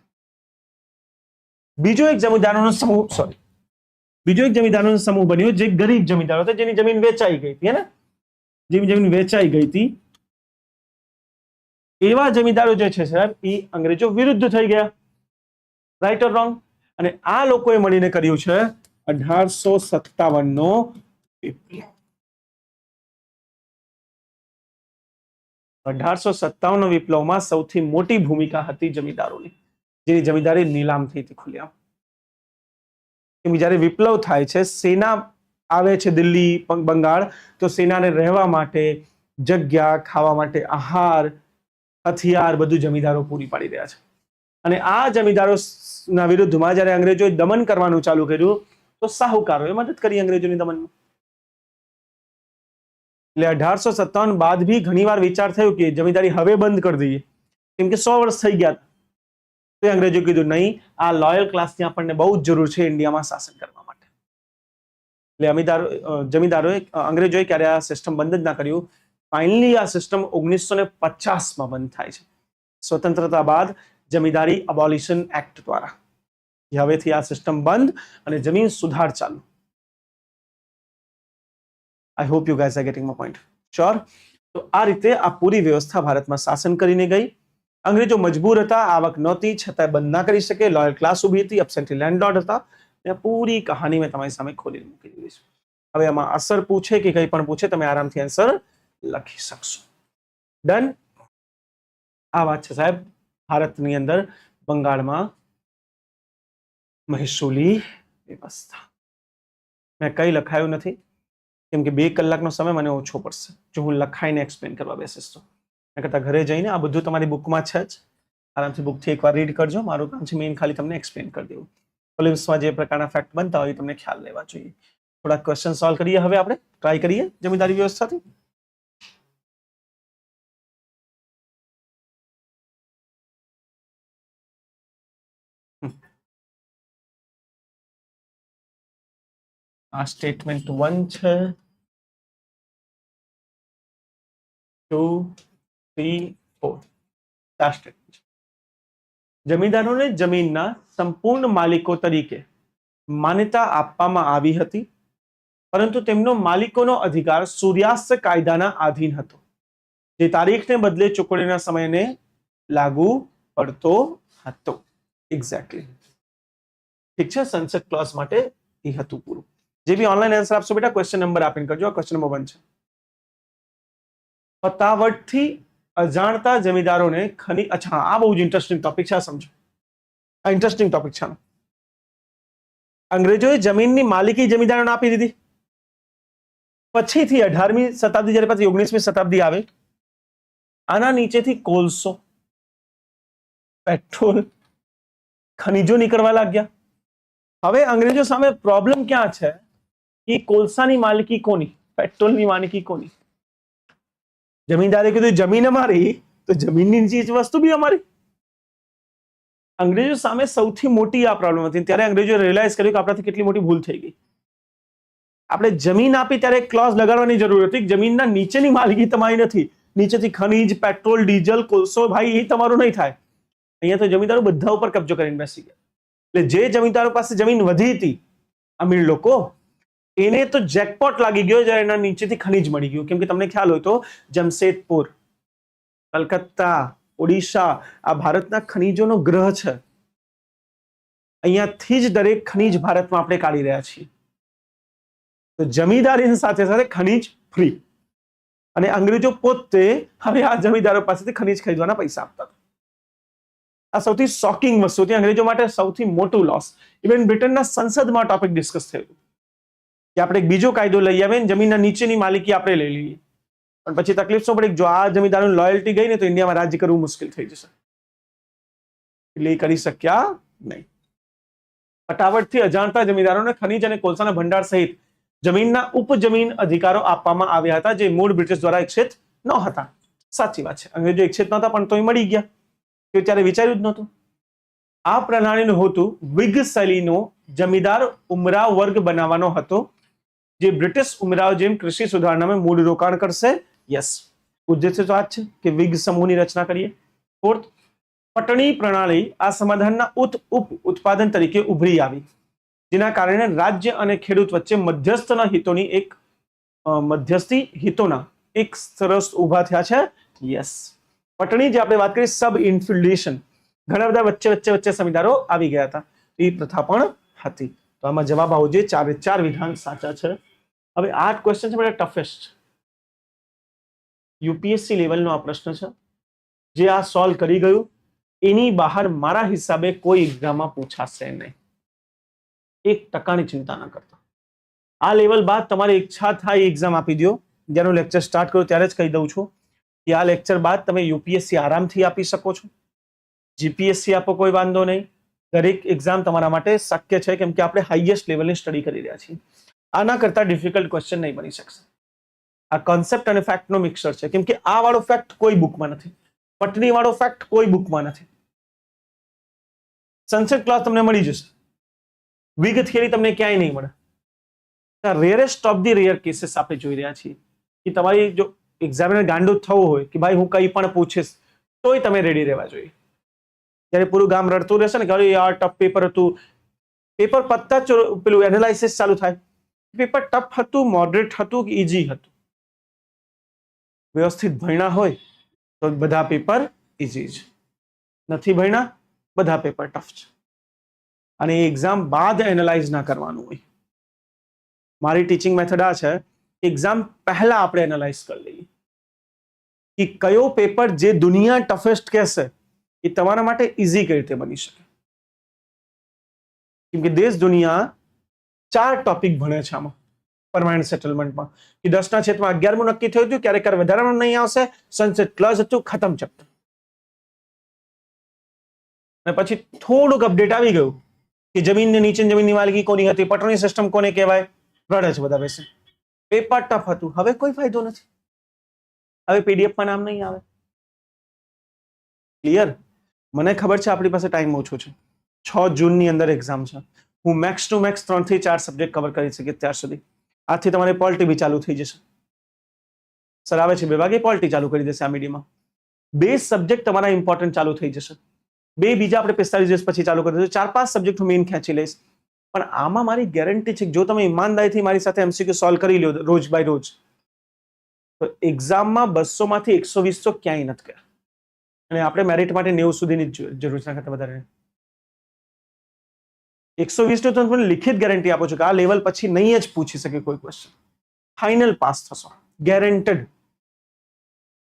બીજો એક જમીનદારોનો સમૂહ બન્યો જે ગરીબ જમીનદારો હતા, જેની જમીન વેચાઈ ગઈ હતી, જેની જમીન વેચાઈ ગઈ હતી. એવા જમીનદારો જે છે સાહેબ, એ અંગ્રેજો વિરુદ્ધ થઈ ગયા. Right or wrong? અને આ લોકોએ મળીને કર્યું છે 1857 નો વિપ્લવ. 1857 નો વિપ્લવમાં સૌથી મોટી ભૂમિકા હતી જમીનદારોની, જેની જમીનદારી નીલામ થઈ હતી ખુલ્લેઆમ. જ્યારે વિપ્લવ થાય છે, સેના આવે છે દિલ્હી બંગાળ, તો સેનાને રહેવા માટે જગ્યા, ખાવા માટે આહાર, હથિયાર બધું જમીનદારો પૂરી પાડી રહ્યા છે. અને આ જમીનદારોના વિરુદ્ધમાં જ્યારે અંગ્રેજોએ દમન કરવાનું ચાલુ કર્યું, તો સાહુકારોએ મદદ કરી અંગ્રેજોની દમનમાં. એટલે 1857 બાદ ભી ઘણીવાર વિચાર થયો કે જમીનદારી હવે બંધ કરી દઈએ, કેમ કે 100 વર્ષ થઈ ગયા. તો અંગ્રેજો કીધું નહીં, આ લોયલ ક્લાસની આપણને બહુ જ જરૂર છે ઇન્ડિયામાં શાસન કરવા માટે. એટલે જમીનદારોએ, અંગ્રેજોએ ક્યારે આ સિસ્ટમ બંધ જ ના કર્યું. ફાઇનલી આ સિસ્ટમ 1950માં બંધ થાય છે, સ્વતંત્રતા બાદ જમીનદારી અબોલિશન એક્ટ દ્વારા. હવેથી આ સિસ્ટમ બંધ અને જમીન સુધાર ચાલુ. I hope you guys are getting my point. Sure? તો આ રીતે આ પૂરી વ્યવસ્થા ભારતમાં શાસન કરીને ગઈ. અંગ્રેજો મજબૂર હતા, આવક નહોતી, છતાં બંધ ના કરી શકે. લોયલ ક્લાસ ઉભી હતી, એબ્સેન્ટી લેન્ડલોર્ડ હતા. એ પૂરી કહાની મેં તમારી સામે ખોલીને મૂકી દીધી છે. હવે આમાં અસર પૂછે કે કંઈ પણ પૂછે, તમે આરામથી આન્સર લખી શકશો. ડન? આ વાત છે સાહેબ ભારતની અંદર બંગાળમાં મહેસૂલી વ્યવસ્થા. મેં કંઈ લખાયું નથી કેમ કે 2 કલાકનો સમય મને ઓછો પડશે જો હું લખાઈને એક્સપ્લેન કરવા બેસીશ તો. એના કરતાં ઘરે જઈને આ બધું તમારી બુકમાં છે જ, આરામથી બુકથી એકવાર રીડ કરજો. મારું કામ છે મેઇન ખાલી તમને એક્સપ્લેન કરી દેવું. પ્રિલિમ્સમાં જે પ્રકારના ફેક્ટ બનતા હોય તમને ખ્યાલ લેવા જોઈએ. થોડા ક્વેશ્ચન સોલ્વ કરીએ. હવે આપણે ટ્રાય કરીએ જમીનદારી વ્યવસ્થાથી. આ સ્ટેટમેન્ટ 1 છે, 2, 3, 4. આ સ્ટેટમેન્ટ જમીનદારોને જમીનના સંપૂર્ણ માલિકો તરીકે માન્યતા આપવામાં આવી હતી, પરંતુ તેમનો માલિકોનો અધિકાર સૂર્યાસ્ત કાયદાના આધીન હતો, જે તારીખને બદલે ચૂકવણીના સમયને લાગુ પડતો હતો. એક્ઝેક્ટલી ઠીક છે. સનસેટ ક્લોઝ માટે એ હતું પૂરું. જે બી ઓનલાઈન આન્સર આપશો બેટા ક્વેશ્ચન નંબર આપીને કરજો. ક્વેશ્ચન નંબર 1 છે. ફતાવટથી અજાણતા જમીનદારોને ખનીજ. અચ્છા, આ બહુ જ ઇન્ટરેસ્ટિંગ ટોપિક છે. સમજો, આ ઇન્ટરેસ્ટિંગ ટોપિક છે. અંગ્રેજોએ જમીનની માલિકી જમીનદારોને આપી દીધી. પછીથી 18મી શતાબ્દી જ્યારે પછી 19મી શતાબ્દી આવે, આના નીચેથી કોલસો, પેટ્રોલ, ખનીજો નીકળવા લાગ્યા. હવે અંગ્રેજો સામે પ્રોબ્લેમ ક્યાં છે કે કોલસાની માલિકી કોની, પેટ્રોલની માલિકી કોની? જમીનદારે કીધું જમીન અમારી, તો જમીનની ચીજ વસ્તુ બી અમારી. અંગ્રેજો સામે સૌથી મોટી આ પ્રોબ્લેમ હતી. ત્યારે અંગ્રેજો રિયલાઇઝ કર્યું કે આપણાથી કેટલી મોટી ભૂલ થઈ ગઈ. આપણે જમીન આપી ત્યારે ક્લોઝ લગાડવાની જરૂર હતી. જમીનના નીચેની માલિકી તમારી નથી, નીચેથી ખનીજ, પેટ્રોલ, ડીઝલ, કોલસો, ભાઈ એ તમારું નહીં થાય. અહીંયા તો જમીનદારો બધા ઉપર કબજો કરીને બેસી ગયા. એટલે જે જમીનદારો પાસે જમીન વધી હતી, અમીર લોકો, એને તો જેકપોટ લાગી ગયો જ્યારે એના નીચેથી ખનીજ મળી ગયું. કેમ કે તમને ખ્યાલ હોય તો જમશેદપુર, કલકત્તા, ઓડિશા આ ભારતના ખનીજોનો ગ્રહ છે. અહીંયાથી જ દરેક ખનીજ ભારતમાં આપણે કાઢી રહ્યા છીએ. તો જમીનદારીની સાથે સાથે ખનીજ ફ્રી. અને અંગ્રેજો પોતે હવે આ જમીનદારો પાસેથી ખનીજ ખરીદવાના પૈસા આપતા હતા. આ સૌથી શોકિંગ વસ્તુ હતી. અંગ્રેજો માટે સૌથી મોટું લોસ. ઇવન બ્રિટનના સંસદમાં ટોપિક ડિસ્કસ થયું કે આપણે એક બીજો કાયદો લઈ આવે ને જમીનના નીચેની માલિકી આપણે લઈ લઈએ. પણ પછી તકલીફ શું પડી, જો આ જમીનદારોની લોયલ્ટી ગઈ ને તો ઇન્ડિયામાં રાજ્ય કરવું મુશ્કેલ થઈ જશે. એટલે એ કરી શક્યા નહીં. ફટાફટથી અજાણતા જમીનદારોને ખનીજ અને કોલસાના ભંડાર સહિત જમીનના ઉપજમીન અધિકારો આપવામાં આવ્યા હતા, જે મૂળ બ્રિટિશ દ્વારા ઇચ્છિત ન હતા. સાચી વાત છે, અંગ્રેજો ઇચ્છિત નહોતા પણ તોય મળી ગયા. તે ત્યારે વિચાર્યું જ નહોતું. આ પ્રણાલીનો હેતુ વિગ શૈલીનો જમીનદાર ઉમરાવ વર્ગ બનાવવાનો હતો, જે બ્રિટિશ ઉમરાવ જેમ કૃષિ સુધારણામાં મૂળ રોકાણ કરશે. યસ, ઉદ્દેશ્ય તો આ જ છે કે વિગ સમૂહની રચના કરીએ. ફોર્થ, પટણી પ્રણાલી આ સમાધાનના ઉત્પાદન તરીકે ઉભરી આવી, જેના કારણે રાજ્ય અને ખેડૂત વચ્ચે મધ્યસ્થી હિતોના એક સરસ ઉભા થયા છે. યસ, પટણી જે આપણે વાત કરી સબ ઇન્ફિલ્ટ્રેશન, ઘણા બધા વચ્ચે જમીનદારો આવી ગયા હતા, એ પ્રથા પણ હતી. તો આમાં જવાબ આવજો, 4 વિધાન સાચા છે. હવે આ ક્વેશ્ચન છે બધા ટફેસ્ટ, યુપીએસસી લેવલનો આ પ્રશ્ન છે. જે આ સોલ્વ કરી ગયું એની બહાર મારા હિસાબે કોઈ એક્ઝામમાં પૂછાશે નહીં. 1% ચિંતા ન કરતા. આ લેવલ બાદ તમારી ઈચ્છા થાય એક્ઝામ આપી દો. જ્યારે લેક્ચર સ્ટાર્ટ કરું ત્યારે જ કહી દઉં છું કે આ લેક્ચર બાદ તમે યુપીએસસી આરામથી આપી શકો છો. જીપીએસસી આપો કોઈ વાંધો નહીં. દરેક એક્ઝામ તમારા માટે શક્ય છે, કેમ કે આપણે હાઈએસ્ટ લેવલની સ્ટડી કરી રહ્યા છીએ. આના કરતા ડિફિકલ્ટ ક્વેશ્ચન નહીં બની શકશે. આ કોન્સેપ્ટ અને ફેક્ટનો મિક્સર છે, કેમ કે આ વાળો ફેક્ટ કોઈ બુકમાં નથી, પટની વાળો ફેક્ટ કોઈ બુકમાં નથી. સનસેટ ક્લાસ તમને મળી જશે, વિગ થિયરી તમને ક્યાંય નહીં મળે. Rarest of the rare cases આપણે જોઈ રહ્યા છીએ કે તમારી જો એક્ઝામિનર ગાંડો થવું હોય કે ભાઈ હું કંઈ પણ પૂછીશ તોય તમે રેડી રહેવા જોઈએ. ત્યારે પૂરું ગામ રડતું રહેશે ને કે અરે યાર ટફ પેપર હતું, પેપર પત્તા જ પેલું એનાલાઇસિસ ચાલુ થાય. પેપર ટફ હતું, મોડરેટ હતું કે ઇઝી હતું? વ્યવસ્થિત ભણ્યા હોય તો બધા પેપર ઇઝી છે, નથી ભણ્યા બધા પેપર ટફ છે. અને એક્ઝામ બાદ એનાલાઇઝ ના કરવાનું હોય. મારી ટીચિંગ મેથડ આ છે, એક્ઝામ પહેલા આપણે એનાલાઇઝ કરી લઈએ કે કયો પેપર જે દુનિયા ટફેસ્ટ કહેશે એ તમારા માટે ઇઝી કઈ રીતે બની શકે. કેમ કે દેશ દુનિયા 4 ટોપિક ભણે છે આમાં પરમાનન્ટ સેટલમેન્ટમાં કે 10 ના છેદમાં 11 નક્કી થયું હતું, ક્યારેક વધારામાં નહીં આવશે, સનસેટ ક્લોઝ હતું, ખતમ ચેપ્ટર. અને પછી થોડુંક અપડેટ આવી ગયું કે જમીનને નીચે જમીનની માલિકી કોની હતી, પટોણી સિસ્ટમ કોને કહેવાય, રડે છે બધા બેસે. પેપર ટફ હતું. હવે કોઈ ફાયદો નથી. હવે પીડીએફમાં નામ નહીં આવે. ક્લિયર? મને ખબર છે આપણી પાસે ટાઈમ ઓછો છે. 6 જૂનની અંદર એક્ઝામ છે. હું મેક્સ ટુ મેક્સ 3 થી 4 સબ્જેક્ટ કવર કરી શકીએ ત્યાર સુધી. આજથી તમારે પોલિટી બી ચાલુ થઈ જશે. સર આવે છે 2 વાગે પોલિટી ચાલુ કરી દેશે આ મીડિયમમાં. 2 સબ્જેક્ટ તમારા ઇમ્પોર્ટન્ટ ચાલુ થઈ જશે. 2 બીજા આપણે 45 દિવસ પછી ચાલુ કરી દઈશું. 4-5 સબ્જેક્ટ હું મેઇન ખેંચી લઈશ. પણ આમાં મારી ગેરંટી છે કે જો તમે ઈમાનદારીથી મારી સાથે એમસીક્યુ સોલ્વ કરી લો રોજ બાય રોજ, તો એક્ઝામમાં 200 માંથી 120 તો ક્યાંય નથી ગયા. અને આપણે મેરિટ માટે 90 સુધીની જરૂર છે, કરતા વધારે 120 તો તમને લિખિત ગેરંટી આપો છો કે આ લેવલ પછી નહીં જ પૂછી શકે કોઈ ક્વેશ્ચન. ફાઇનલ પાસ થશો, ગેરંટેડ.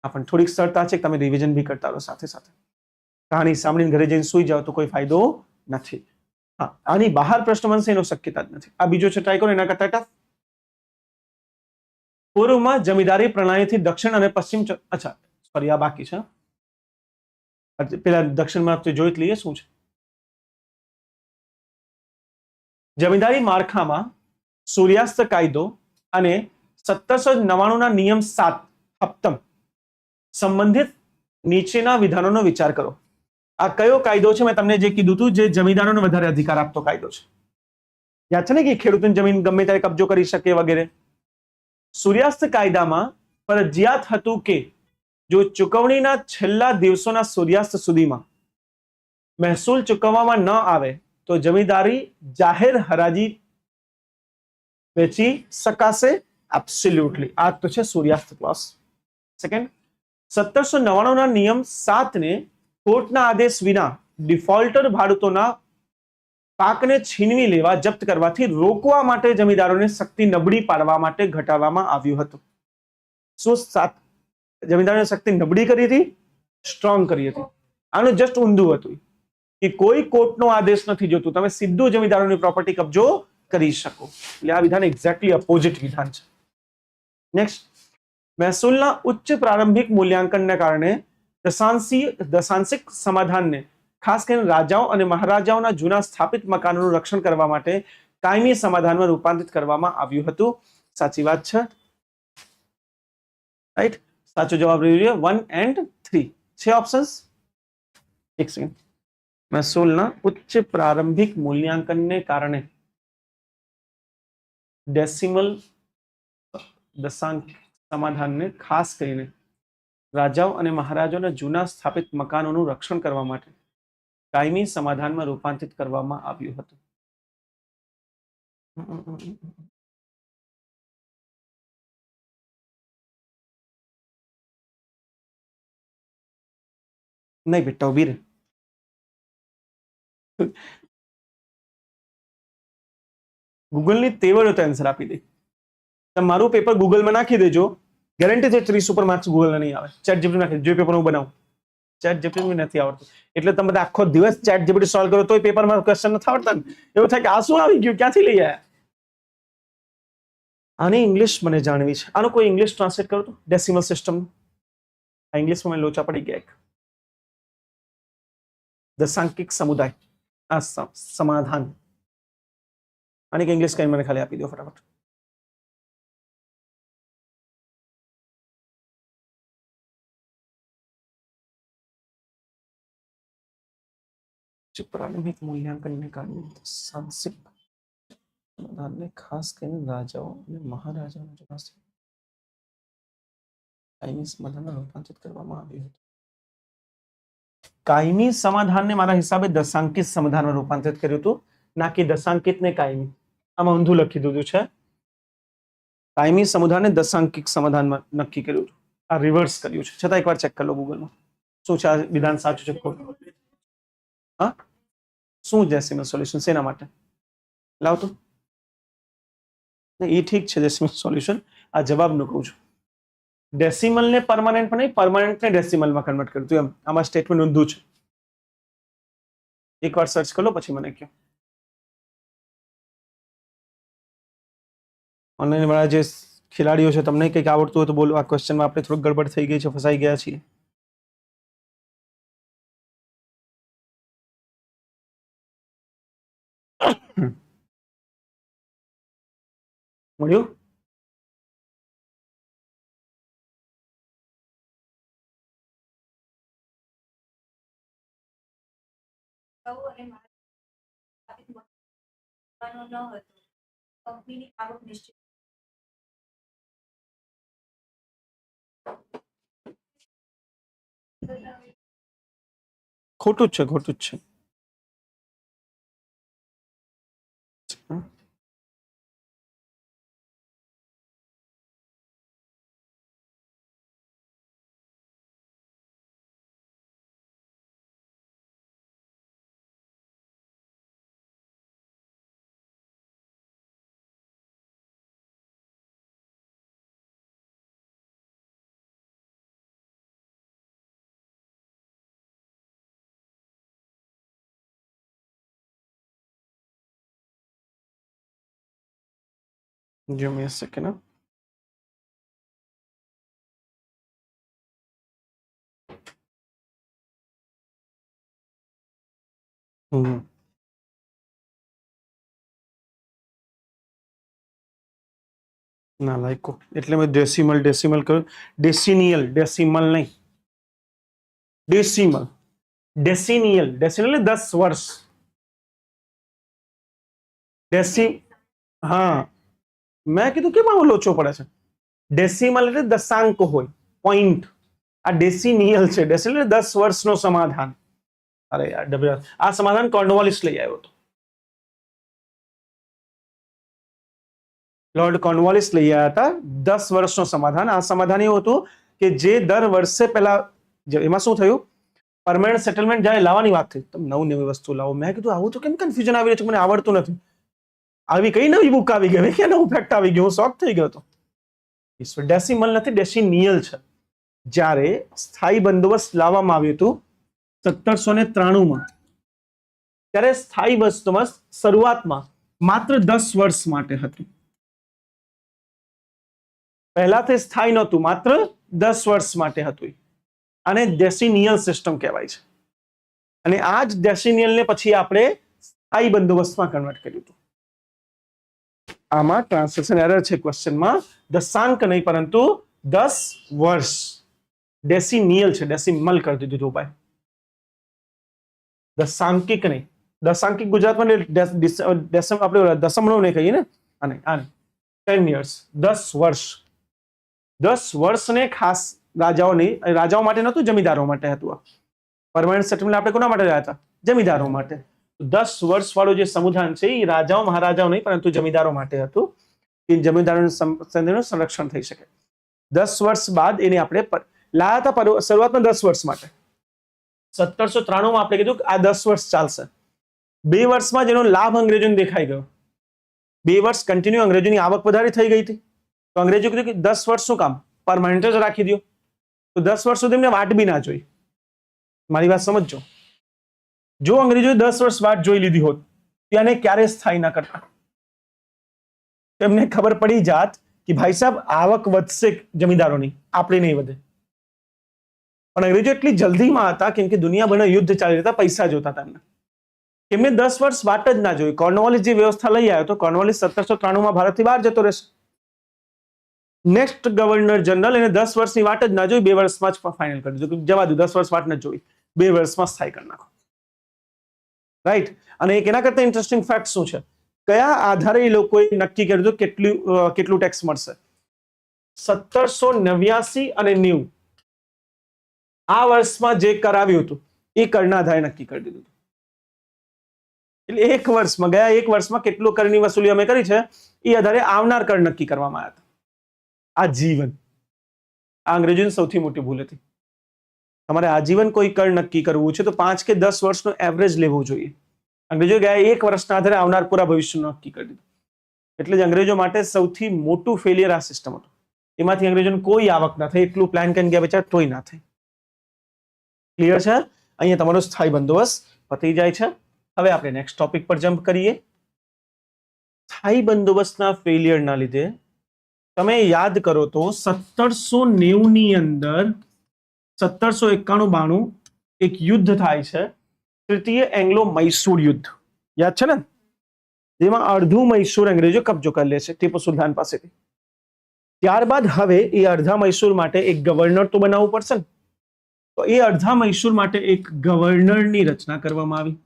પણ થોડીક સરળતા છે કે તમે રિવિઝન બી કરતા રહો સાથે સાથે. કહાની સાંભળીને ઘરે જઈને સુઈ જાઓ તો કોઈ ફાયદો નથી. હા, આની બહાર પ્રશ્ન બનશે એનો શક્યતા જ નથી. આ બીજો છે, ટ્રાય કરો એના કરતા ટફ. પૂર્વમાં જમીદારી પ્રણાલીથી દક્ષિણ અને પશ્ચિમ, અચ્છા સોરી આ બાકી છે. પેલા દક્ષિણમાં જોઈ લઈએ શું છે. જમીદારી માળખામાં સૂર્યાસ્ત કાયદો અને 1799 ના નિયમ 7 હપ્તમ સંબંધિત નીચેના વિધાનોનો વિચાર કરો. આ કયો કાયદો છે? મેં તમને જે કીધું હતું, જે જમીનદારોને વધારે અધિકાર આપતો કાયદો છે. યાદ છે ને કે ખેડૂતોની જમીન ગમે ત્યારે કબજો કરી શકે વગેરે. સૂર્યાસ્ત કાયદામાં ફરજિયાત હતું કે જો ચુકવણીના છેલ્લા દિવસોના સૂર્યાસ્ત સુધીમાં મહેસૂલ ચૂકવવામાં ન આવે તો જમીનદારી જાહેર હરાજી વેચી શકાશે. એબ્સોલ્યુટલી આ તો છે સૂર્યાસ્ત ક્લોઝ. સેકન્ડ, 1799 ના નિયમ 7 ને કોર્ટના આદેશ વિના ડિફોલ્ટર ભાડૂતોના પાકને છીનવી લેવા, જપ્ત કરવાથી રોકવા માટે જમીનદારોને શક્તિ નબળી પાડવા માટે ઘટાડવામાં આવ્યું હતું. શું જમીનદારોની શક્તિ નબળી કરી હતી, સ્ટ્રોંગ કરી હતી? આનું જસ્ટ ઊંધું હતું કે કોઈ કોર્ટનો આદેશ નથી જોતું, તમે સીધું જમીનદારોની પ્રોપર્ટી કબજો કરી શકો. એટલે આ વિધાન એક્ઝેક્ટલી અપોઝિટ વિધાન છે. નેક્સ્ટ, મહેસૂલના ઉચ્ચ પ્રારંભિક મૂલ્યાંકનને કારણે દશાંશિક સમાધાનને ખાસ કરીને રાજાઓ અને મહારાજાઓના જૂના સ્થાપિત મકાનોનું રક્ષણ કરવા માટે કાયમી સમાધાનમાં રૂપાંતરિત કરવામાં આવ્યું હતું. સાચી વાત છે, રાઈટ? સાચો જવાબ રહ્યો 1 and 3 છે ઓપ્શન્સ. એક સેકન્ડ. મહેસૂલના ઉચ્ચ પ્રારંભિક મૂલ્યાંકનને કારણે દશાંશિક સમાધાનને ખાસ કરીને રાજાઓ અને મહારાજાઓના જૂના સ્થાપિત મકાનોનું રક્ષણ કરવા માટે કાયમી સમાધાનમાં રૂપાંતરિત કરવામાં આવ્યું હતું. નહીં બેટા, ઉભી રહે. ગૂગલની તેવડ તો આન્સર આપી દે. મારું પેપર ગૂગલમાં નાખી દેજો, ગેરંટી છે 30 ઉપર માર્ક્સ ગૂગલ નહીં આવે. ચેટ જીપીટી નાખી જે પેપર હું બનાવું, ચેટ જીપીટી નથી આવડતું એટલે તમે બધા આખો દિવસ ચેટ જીપીટી સોલ્વ કરો તોય પેપરમાં ક્વેશ્ચન નથી આવડતા ને. એવું થાય કે આ શું આવી ગયું, ક્યાંથી લઈ આવ્યા? આની ઇંગ્લિશ મને જાણવી છે. આનો કોઈ ઇંગ્લિશ ટ્રાન્સલેટ કરો તો ડેસિમલ સિસ્ટમ. આ ઇંગ્લિશમાં મને લોચા પડી ગયા. દશાંકિક સમુદાય, આ સમાધાન. આની કે ઇંગ્લિશ કઈ મને ખાલી આપી દો ફટાફટ. પ્રારંભિક મૂલ્યાંકનને કારણે દશાંશિક સમાધાનને ખાસ કરીને રાજાઓ અને મહારાજાઓના કાયમી સમાધાનમાં રૂપાંતરિત કરવામાં આવ્યું હતું. કાયમી સમાધાનને મારા હિસાબે દશાંકિત સમાધાનમાં રૂપાંતરિત કર્યું હતું, ના કે દશાંકિતને કાયમી. આમાં ઊંધું લખી દીધું છે. કાયમી સમાધાનને દશાંકિત સમાધાનમાં નક્કી કર્યું હતું, આ રિવર્સ કર્યું છે. છતાં એકવાર ચેક કરી લો ગૂગલમાં શું છે, આ વિધાન સાચું છે ખોટું. હા, શું ડેસિમલ સોલ્યુશન શેના માટે લાવતો? એ ઠીક છે ડેસિમલ સોલ્યુશન, આ જવાબનું કહું છું. ડેસિમલને પરમાનન્ટ નહીં, પરમાનન્ટને ડેસિમલમાં કન્વર્ટ કર્યું એમ. આમાં સ્ટેટમેન્ટ ઊંધું છે. એકવાર સર્ચ કરો પછી મને કહો. ઓનલાઈન વાળા જે ખેલાડીઓ છે તમને કંઈક આવડતું હોય તો બોલો. આ ક્વેશ્ચનમાં આપણે થોડુંક ગડબડ થઈ ગઈ છે, ફસાઈ ગયા છીએ. મળ્યું? ખોટું જ છે, ખોટું જ છે. Give me a second. ના લાયકો એટલે મેં ડેસિમલ કર્યું. ડેસિનિયલ, ડેસિમલ નહીં, ડેસિમલ. ડેસિનિયલ એટલે 10 વર્ષ. હા, મેં કીધું કેમ આવો લોચો પડે છે. ડેસિમલ એટલે દશાંક હોય, પોઈન્ટ. આ ડેસિનિયલ છે. ડેસિનિયલ એટલે 10 વર્ષનો સમાધાન. અરે યાર, આ સમાધાન કોર્નવાલિસ લઈ આવ્યો હતો. લોર્ડ કોર્નવાલિસ લઈ આવ્યા હતા 10 વર્ષનો સમાધાન. આ સમાધાન એવું હતું કે જે દર વર્ષે પહેલા, એમાં શું થયું, પરમેનન્ટ સેટલમેન્ટ જ્યારે લાવવાની વાત થઈ, તમે નવી વસ્તુ લાવો. મેં કીધું આવું તો કેમ કન્ફ્યુઝન આવી રહ્યું છે, મને આવડતું નથી. આવી કઈ નવી બુક આવી ગઈ કે નવું ફેક્ટ આવી ગયું, હું શોક થઈ ગયો હતો. ડેસિમલ નથી, ડેસિનિયલ છે. જ્યારે સ્થાયી બંદોબસ્ત લાવવામાં આવ્યું હતું 1793માં, ત્યારે સ્થાયી બંદોબસ્ત શરૂઆતમાં માત્ર 10 વર્ષ માટે હતું. પહેલાથી સ્થાયી નહોતું, માત્ર 10 વર્ષ માટે હતું. આને ડેસિનિયલ સિસ્ટમ કહેવાય છે. અને આ જ ડેસિનિયલને પછી આપણે સ્થાયી બંદોબસ્તમાં કન્વર્ટ કર્યું હતું. આમાં ટ્રાન્સલેશન એરર છે ક્વેશ્ચનમાં. દશાંક નહીં પરંતુ 10 વર્ષ. ડેસિનિયલ છે, ડેસિમલ કરી દીધું હતું ભાઈ, દશાંકિક નહીં. દશાંકિક ગુજરાતમાં આપણે દશમલવ નહીં કહીએ ને. આને 10 years, 10 વર્ષ. 10 વર્ષને ખાસ રાજાઓ નહીં, રાજાઓ માટે નહોતું, જમીદારો માટે હતું. આ પરમાનન્ટ સેટલમેન્ટ આપણે કોના માટે રહ્યા હતા? જમીદારો માટે. 10 વર્ષ વાળું જે સંવિધાન છે એ રાજાઓ મહારાજાઓ નહીં પરંતુ જમીદારો માટે હતું, કે જમીદારોનું સંરક્ષણ થઈ શકે. 10 વર્ષ બાદ એને આપણે લાયા હતા શરૂઆતમાં 10 વર્ષ માટે. 1793માં આપણે કીધું કે આ 10 વર્ષ ચાલશે. 2 વર્ષમાં જેનો લાભ અંગ્રેજોને દેખાઈ ગયો, 2 વર્ષ કન્ટિન્યુ અંગ્રેજોની આવક વધારે થઈ ગઈ હતી, તો અંગ્રેજો કીધું કે 10 વર્ષ શું કામ, પરમાનન્ટ જ રાખી દો. તો 10 વર્ષ સુધી એમને વાટ બી ના જોઈ. મારી વાત સમજજો. જો અંગ્રેજોએ 10 વર્ષ વાટ જોઈ લીધી હોત તો એને ક્યારે સ્થાયી ના કરતા. એમને ખબર પડી જાત કે ભાઈ સાહેબ આવક વધશે જમીદારોની, આપણે નહીં વધે. પણ અંગ્રેજો એટલી જલ્દીમાં હતા કેમ કે દુનિયાભરના યુદ્ધ ચાલી રહ્યા હતા, પૈસા જોતા હતા એમને. એમને 10 વર્ષ વાટ જ ના જોઈ. કોર્નવાલિસ જે વ્યવસ્થા લઈ આવ્યો તો કોર્નવાલિસ 1793માં ભારતથી બહાર જતો રહેશે. નેક્સ્ટ ગવર્નર જનરલ એને 10 વર્ષની વાટ જ ના જોઈ, 2 વર્ષમાં જ ફાઇનલ કરી દીધું. જવા દો, 10 વર્ષ વાટ ન જોઈ, 2 વર્ષમાં સ્થાયી કરી નાખો. રાઈટ. અને એક એના કરતા ઇન્ટરેસ્ટિંગ ફેક્ટ શું છે, કયા આધારે એ લોકોએ નક્કી કર્યું હતું કેટલું ટેક્સ મળશે? 1789 અને 90 આ વર્ષમાં જે કરાવ્યું હતું એ કરના આધારે નક્કી કરી દીધું. એટલે એક વર્ષમાં, ગયા એક વર્ષમાં કેટલું કરની વસૂલી અમે કરી છે એ આધારે આવનાર કર નક્કી કરવામાં આવ્યા હતા. આજીવન. આ અંગ્રેજોની સૌથી મોટી ભૂલ હતી. તમારે આજીવન કોઈ કર નક્કી કરવું છે તો 5 કે 10 વર્ષનો એવરેજ લેવું જોઈએ. અંગ્રેજો ગયા એક વર્ષના આધારે આવનાર પૂરા ભવિષ્યનું નક્કી કરી દીધું. એટલે જ અંગ્રેજો માટે સૌથી મોટું ફેલિયર આ સિસ્ટમ હતું. એમાંથી અંગ્રેજોને કોઈ આવક ના થઈ, એટલું પ્લાન કરીને ગયા બચાર તોય ના થઈ. ક્લિયર છે? અહીંયા તમારો સ્થાયી બંદોબસ્ત પતી જાય છે. હવે આપણે નેક્સ્ટ ટોપિક પર જમ્પ કરીએ. સ્થાયી બંદોબસ્તના ફેલિયરના લીધે તમે યાદ કરો તો 1790 ની અંદર 1791-92 એક યુદ્ધ થાય છે, તૃતીય એંગ્લો મૈસૂર યુદ્ધ, યાદ છે ને, જેમાં અડધું મૈસૂર અંગ્રેજો કબજો કરી લે છે ટીપુ સુલતાન પાસેથી. ત્યારબાદ હવે એ અડધા મૈસૂર માટે એક ગવર્નર તો બનાવવું પડશે ને, તો એ અડધા મૈસૂર માટે એક ગવર્નરની રચના કરવામાં આવી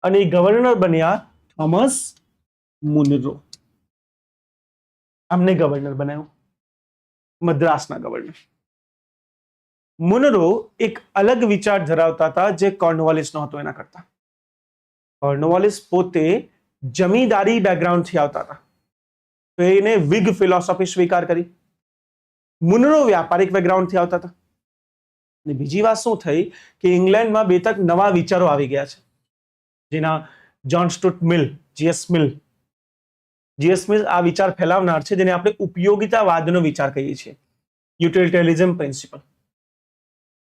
અને એ ગવર્નર બન્યા થોમસ મુનરો. આમને ગવર્નર બનાવ્યું, મદ્રાસના ગવર્નર. મુનરો એક અલગ વિચાર ધરાવતા હતા જે કોર્નવાલિસ નો હતો એના કરતા. કોર્નવાલિસ પોતે જમીદારી બેકગ્રાઉન્ડથી આવતા હતા, તો એને વિગ ફિલોસોફી સ્વીકાર કરી. મુનરો વ્યાપારિક બેકગ્રાઉન્ડથી આવતા હતા. અને બીજી વાત શું થઈ કે ઇંગ્લેન્ડમાં બે તક નવા વિચારો આવી ગયા છે, જેના જ્હોન સ્ટુઅર્ટ મિલ, જીએસ મિલ આ વિચાર ફેલાવનાર છે, જેને આપણે ઉપયોગિતાવાદનો વિચાર કહીએ છીએ, યુટિલિટેરિઝમ પ્રિન્સિપલ.